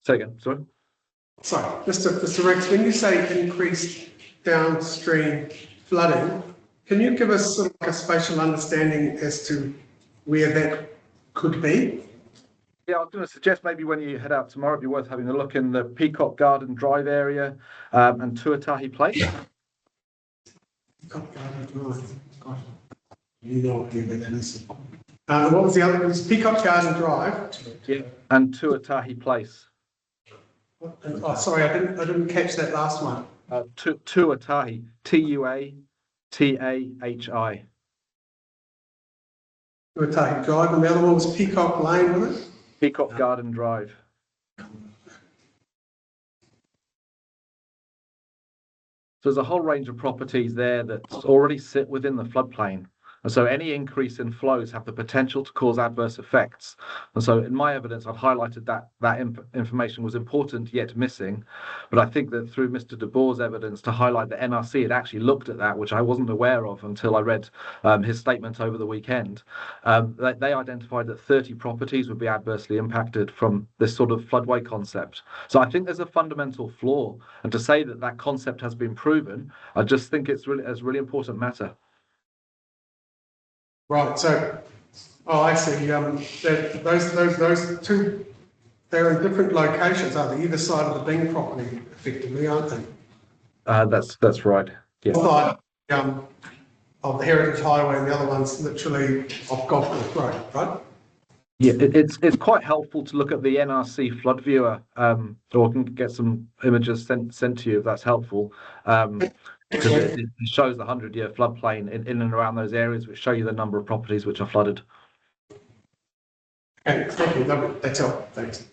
S16: again, sorry.
S1: Sorry, Mr. Rex, when you say increased downstream flooding, can you give us sort of like a spatial understanding as to where that could be?
S16: Yeah, I was going to suggest maybe when you head out tomorrow, it'd be worth having a look in the Peacock Garden Drive area and Tuatahi Place.
S1: Peacock Garden Drive. God, you know where that is. What was the other? It was Peacock Garden Drive.
S16: Yeah, and Tuatahi Place.
S1: Oh, sorry, I didn't catch that last one.
S16: Tuatahi, Tuatahi.
S1: Uataki Drive, and the other one was Peacock Lane, was it?
S16: Peacock Garden Drive. So there's a whole range of properties there that already sit within the floodplain. And so any increase in flows have the potential to cause adverse effects. And so in my evidence, I've highlighted that information was important yet missing. But I think that through Mr. De Boer's evidence to highlight that NRC had actually looked at that, which I wasn't aware of until I read his statement over the weekend. They identified that 30 properties would be adversely impacted from this sort of floodway concept. So I think there's a fundamental flaw. And to say that that concept has been proven, I just think it's a really important matter.
S1: Right, so, I see, those two, they're in different locations, are they? Either side of the Bing property, effectively, aren't they?
S16: That's right, yeah.
S1: Side, of the Heritage Highway, and the other one's literally off Golf Course Road, right?
S16: Yeah, it's quite helpful to look at the NRC flood viewer, or I can get some images sent to you if that's helpful. Because it shows the 100-year floodplain in and around those areas, which show you the number of properties which are flooded.
S1: Okay, thank you. That's all. Thanks.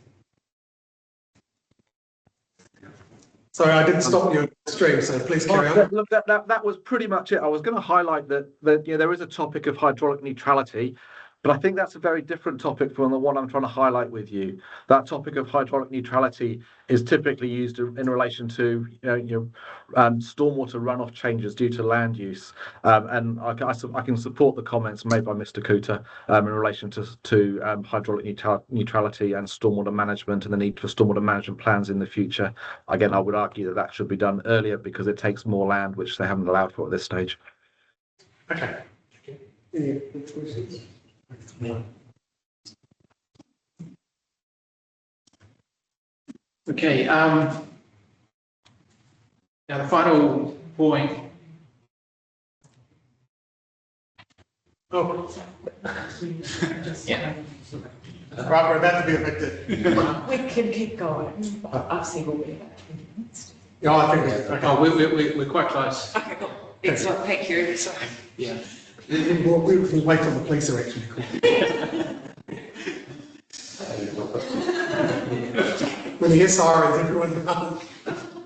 S1: Sorry, I didn't stop your stream, so please carry on.
S16: Look, that was pretty much it. I was going to highlight that there is a topic of hydraulic neutrality, but I think that's a very different topic from the one I'm trying to highlight with you. That topic of hydraulic neutrality is typically used in relation to stormwater runoff changes due to land use, and I can support the comments made by Mr. Cooter in relation to hydraulic neutrality and stormwater management and the need for stormwater management plans in the future. Again, I would argue that should be done earlier because it takes more land, which they haven't allowed for at this stage.
S1: Okay. Any questions?
S2: Okay, now the final point.
S1: Oh.
S2: Yeah.
S1: Right, we're about to be evicted.
S17: We can keep going. I've seen we'll be about 20 minutes.
S1: Yeah, I think it's okay.
S2: Oh, we're quite close.
S17: Okay, cool. Excellent, thank you. Sorry.
S2: Yeah.
S1: We can wait till the police are actually called. When you hear sirens, everyone runs.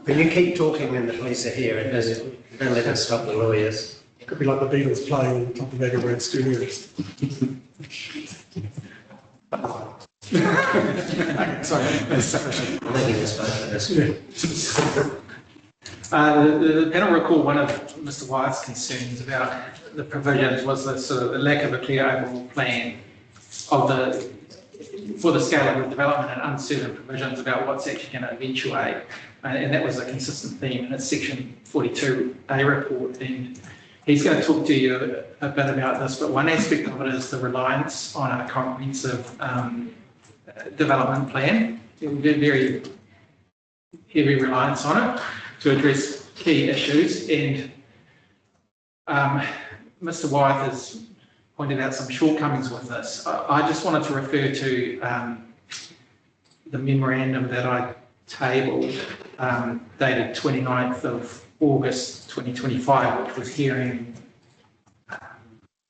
S8: Can you keep talking when the police are here and don't let us stop the lawyers?
S1: It could be like the Beatles playing on top of Edinburgh Studios. Sorry, that's sufficient.
S8: I think it's both of us.
S2: The panel recall one of Mr. Wyatt's concerns about the provisions was the sort of the lack of a clear overall plan of for the scale of the development and uncertain provisions about what's actually going to eventuate. And that was a consistent theme in its section 42A report. And he's going to talk to you a bit about this, but one aspect of it is the reliance on a comprehensive development plan. It will be very heavy reliance on it to address key issues. And Mr. Wyeth has pointed out some shortcomings with this. I just wanted to refer to the memorandum that I tabled, dated 29th of August 2025, which was hearing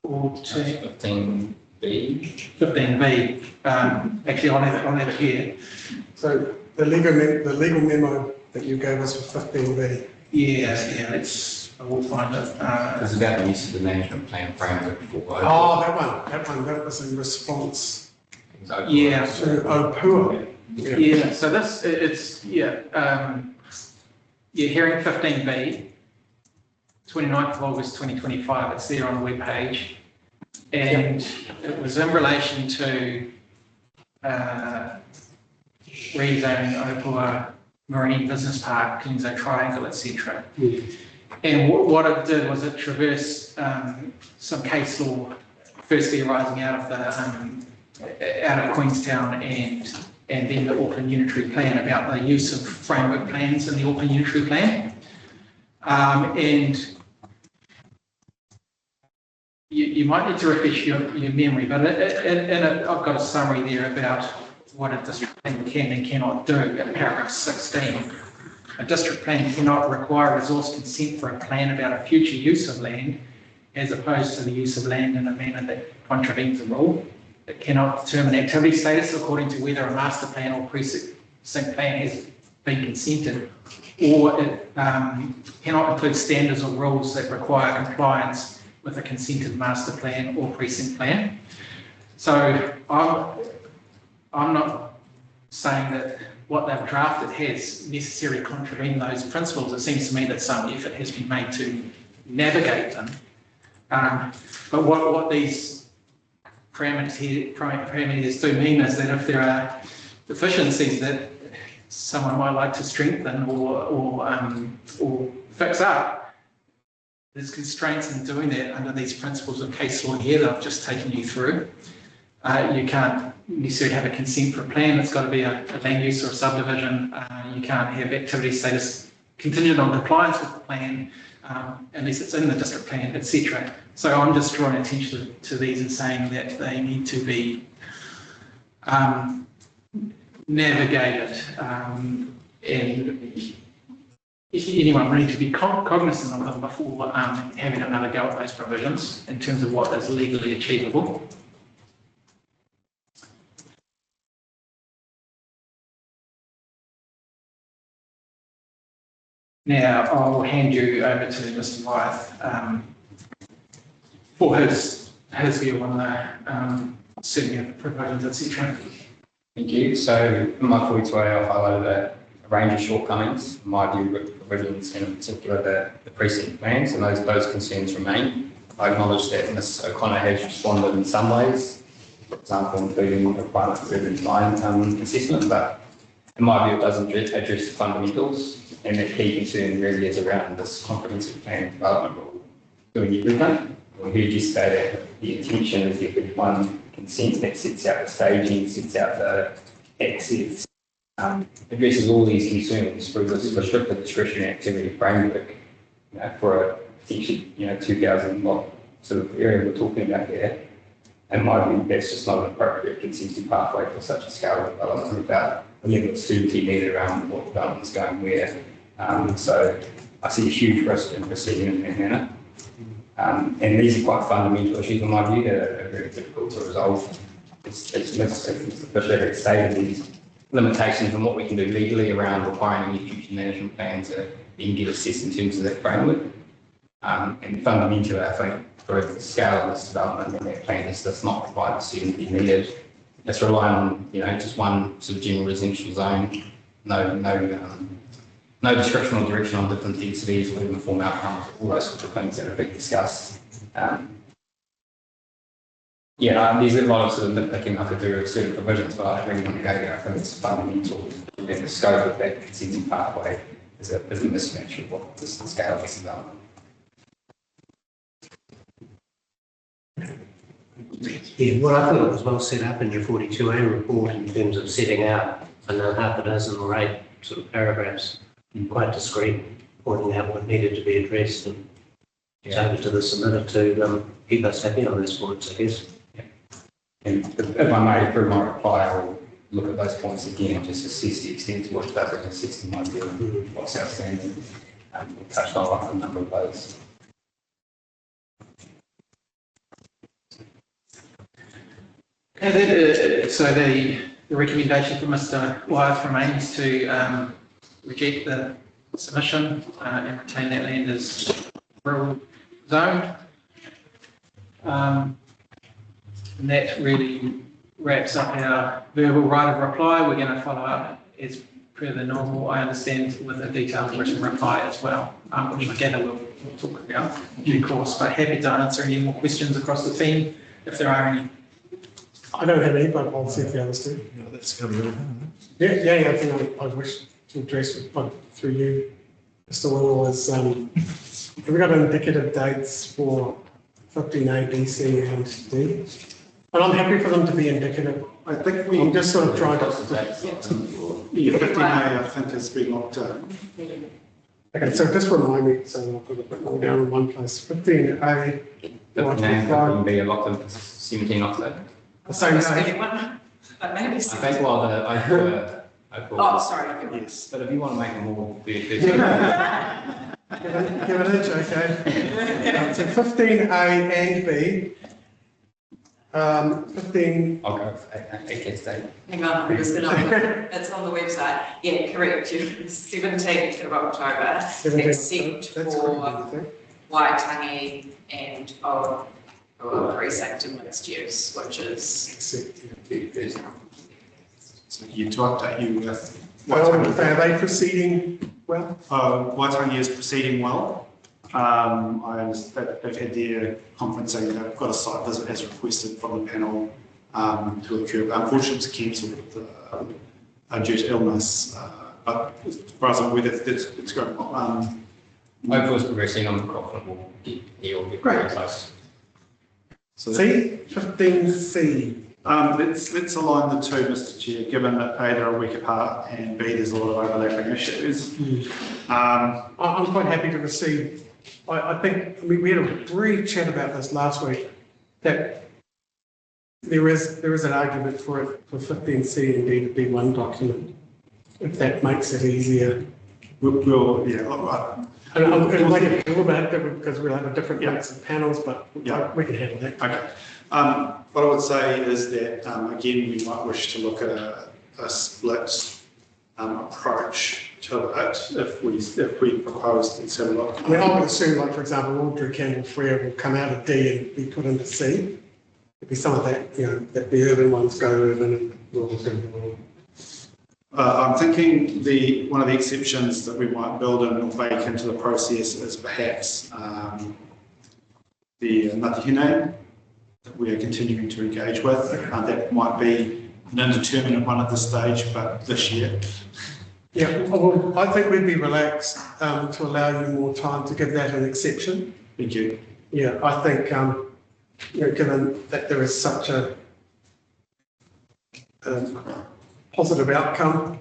S2: 15B. Actually, I'll have it here.
S1: So the legal memo that you gave us for 15B.
S2: Yeah, I will find it.
S15: It's about the use of the management plan framework for.
S1: Oh, that was in response
S2: to
S1: OPUA.
S2: Yeah, so this, hearing 15B, 29th of August 2025, it's there on the webpage. And it was in relation to rezoning OPUA Marine Business Park, King's Triangle, etc. And what it did was it traversed some case law, firstly arising out of Queenstown and then the Auckland Unitary Plan about the use of framework plans in the Auckland Unitary Plan. And you might need to refresh your memory, but I've got a summary there about what a district plan can and cannot do in paragraph 16. A district plan cannot require resource consent for a plan about a future use of land, as opposed to the use of land in a manner that contravenes the rule. It cannot determine activity status according to whether a master plan or precinct plan has been consented, or it cannot include standards or rules that require compliance with a consented master plan or precinct plan. So I'm not saying that what they've drafted has necessarily contravened those principles. It seems to me that some effort has been made to navigate them. But what these parameters do mean is that if there are deficiencies that someone might like to strengthen or fix up, there's constraints in doing that under these principles of case law here that I've just taken you through. You can't necessarily have a consent for a plan. It's got to be a land use or a subdivision. You can't have activity status contingent on compliance with the plan unless it's in the district plan, etc. So I'm just drawing attention to these and saying that they need to be navigated, and anyone will need to be cognizant of them before having another go at those provisions in terms of what is legally achievable. Now I'll hand you over to Mr. Wyeth for his view on the setting of provisions, etc.
S15: Thank you. So in my 42A, I highlighted a range of shortcomings, in my view, with the provisions, and in particular the precinct plans, and those concerns remain. I acknowledge that Ms. O'Connor has responded in some ways, for example, including the requirement for urban design assessment, but in my view, it doesn't address the fundamentals, and the key concern really is around this comprehensive plan development rule doing everything. We heard you say that the intention is that there's one consent that sets out the staging, sets out the access, addresses all these concerns through this restricted discretionary activity framework, for a potentially, 2,000 lot sort of area we're talking about here. In my view, that's just not an appropriate consenting pathway for such a scale of development without a level of certainty needed around what development's going where. So I see a huge risk in proceeding in that manner. And these are quite fundamental issues in my view that are very difficult to resolve. It's Mr. Fisher had stated these limitations on what we can do legally around requiring any future management plans to then get assessed in terms of that framework. And fundamentally, I think for the scale of this development and that plan does not provide the certainty needed. It's relying on, just one sort of general residential zone, no description or direction on different densities or uniform outcomes, all those sorts of things that are being discussed. There's a lot of sort of nitpicking I could do with certain provisions, but I don't really want to go there. I think it's fundamental that the scope of that consenting pathway is a mismatch with what the scale of this development.
S8: Yeah, well, I thought it was well set up in your 42A report in terms of setting out, I know, half a dozen or 8 sort of paragraphs, quite discreet, pointing out what needed to be addressed, and it's over to the submitter to keep us happy on those points, I guess.
S15: Yeah. And if I may, through my reply, I'll look at those points again and just assess the extent to which they've been assessed in my view and what's outstanding. We touched on a number of those.
S2: So the recommendation for Mr. Wyeth remains to reject the submission and retain that land as rural zoned. And that really wraps up our verbal right of reply. We're going to follow up as per the normal, I understand, with a detailed written reply as well, which I gather we'll talk about in due course. But happy to answer any more questions across the team if there are any.
S1: I don't have any, but I'll see if the others do.
S7: That's coming.
S1: Yeah, I think I wish to address it through you, Mr. Will, is have we got indicative dates for 15A, B, C and D? And I'm happy for them to be indicative.
S4: I think
S1: I'm just sort of trying to...
S4: Yeah, 15A I think has been locked in.
S1: Okay, so just remind me, so I'll put it all down in one place. 15A.
S15: 15B locked in 17 October.
S1: The same as
S3: But maybe
S15: I think while I
S3: sorry.
S15: Yes, but if you want to make it more,
S1: give it an inch, okay. So 15A and B 15.
S15: I'll go for AKSA.
S17: Hang on, I'm just gonna, it's on the website. Yeah, correct, you, 17th of October,
S1: 17th,
S17: except
S1: that's
S17: for
S1: correct,
S17: Waitangi and precinct and mixed use, which is.
S4: So to update you with
S1: Are they proceeding well?
S4: Waitangi is proceeding well. I understand they've had their conferencing, they've got a site visit as requested from the panel to occur. Unfortunately, it's cancelled due to illness, but as far as I'm aware, it's going well.
S15: Hopefully, progressing. I'm confident we'll get very close.
S4: So
S1: C, 15C.
S4: Let's align the two, Mr. Chair, given that A, they're a week apart, and B, there's a lot of overlapping issues.
S1: I'm quite happy to receive. I think we had a brief chat about this last week, that there is an argument for it for 15C and D to be one document, if that makes it easier.
S4: We'll yeah.
S1: It'll make it a little bit different because we'll have a different mix of panels, but we can handle that.
S4: Okay. What I would say is that, again, we might wish to look at a split approach to it if we propose to set a lot.
S1: I mean, I would assume, like, for example, Audrey Campbell Frere will come out of D and be put into C. It'd be some of that, that the urban ones go urban and rural go rural.
S4: I'm thinking one of the exceptions that we might build in or bake into the process is perhaps the Ngāti that we are continuing to engage with. That might be an indeterminate one at this stage, but this year.
S1: Yeah, well, I think we'd be relaxed to allow you more time to give that an exception.
S4: Thank you.
S1: Yeah, I think, given that there is such a positive outcome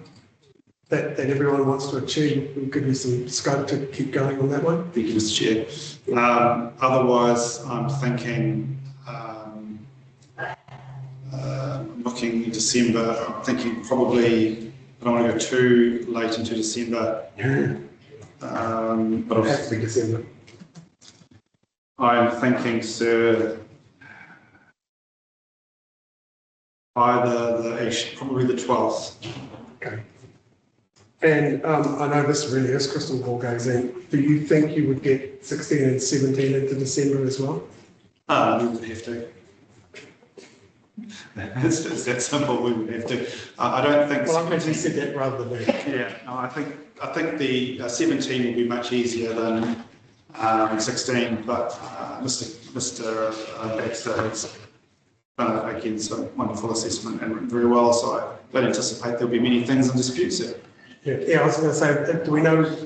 S1: that everyone wants to achieve, we'll give you some scope to keep going on that one.
S4: Thank you, Mr. Chair. Otherwise, I'm thinking, looking in December, I'm thinking probably I don't want to go too late into December. But
S1: it has to be December.
S4: I'm thinking, sir, either probably the 12th.
S1: Okay. And I know this really is crystal ball gazing. Do you think you would get 16 and 17 into December as well?
S4: We would have to. It's that simple. We would have to. I don't think.
S1: Well, I'm glad you said that rather than me.
S4: Yeah. No, I think the 17 will be much easier than 16. But Mr. Baxter has done again some wonderful assessment and written very well. So I don't anticipate there'll be many things in dispute there.
S1: Yeah. I was going to say, do we know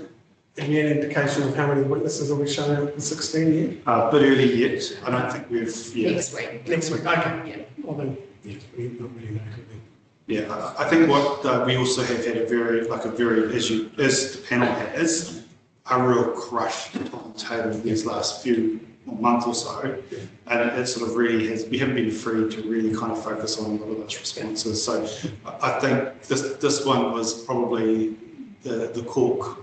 S1: any indication of how many witnesses are we showing up for 16 yet?
S4: A bit early yet. I don't think we've. Yeah.
S17: Next week.
S1: Next week. Okay. Yeah. Well then, we don't really know.
S4: Yeah, I think what we also have had a very, as the panel has, a real crush on the table these last month or so, and it sort of really we haven't been free to really kind of focus on a lot of those responses. So I think this one was probably the cork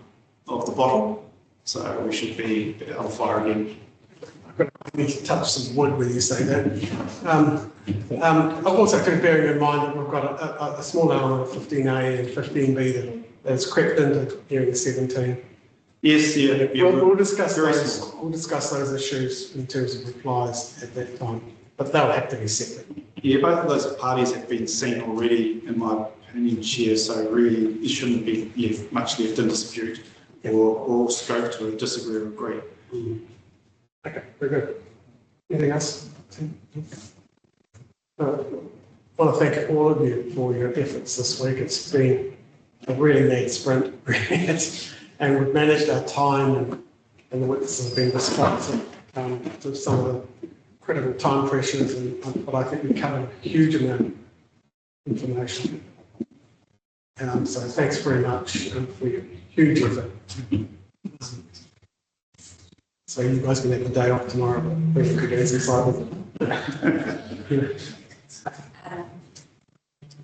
S4: of the bottle, so we should be on fire again.
S1: I need to touch some wood when you say that. Also, bearing in mind that we've got a small element of 15A and 15B that's crept into hearing 17.
S4: Yes, yeah.
S1: We'll discuss those. We'll discuss those issues in terms of replies at that time, but they'll have to be separate.
S4: Yeah, both of those parties have been seen already, in my opinion, Chair. So really, there shouldn't be much left in dispute or scope to disagree or agree.
S1: Okay, very good. Anything else? I want to thank all of you for your efforts this week. It's been a really neat sprint, and we've managed our time, and the witnesses have been responsive to some of the critical time pressures, but I think we covered a huge amount of information. So thanks very much for your huge effort. So you guys can have the day off tomorrow, but we could get excited.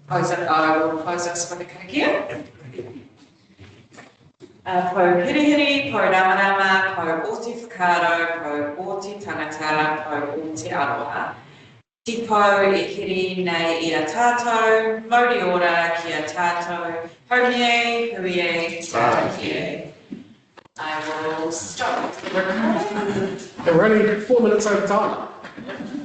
S17: I will close us with a karakia. Po Hirihiri, po Ramarama, po Oti Whakaaro, po Oti Tangata, po Oti Aroha. Tipo e kiri nei I a tātou, Mori ora ki a tātou, Haumie, huie, tākie. I will stop the recording.
S1: We're only 4 minutes over time.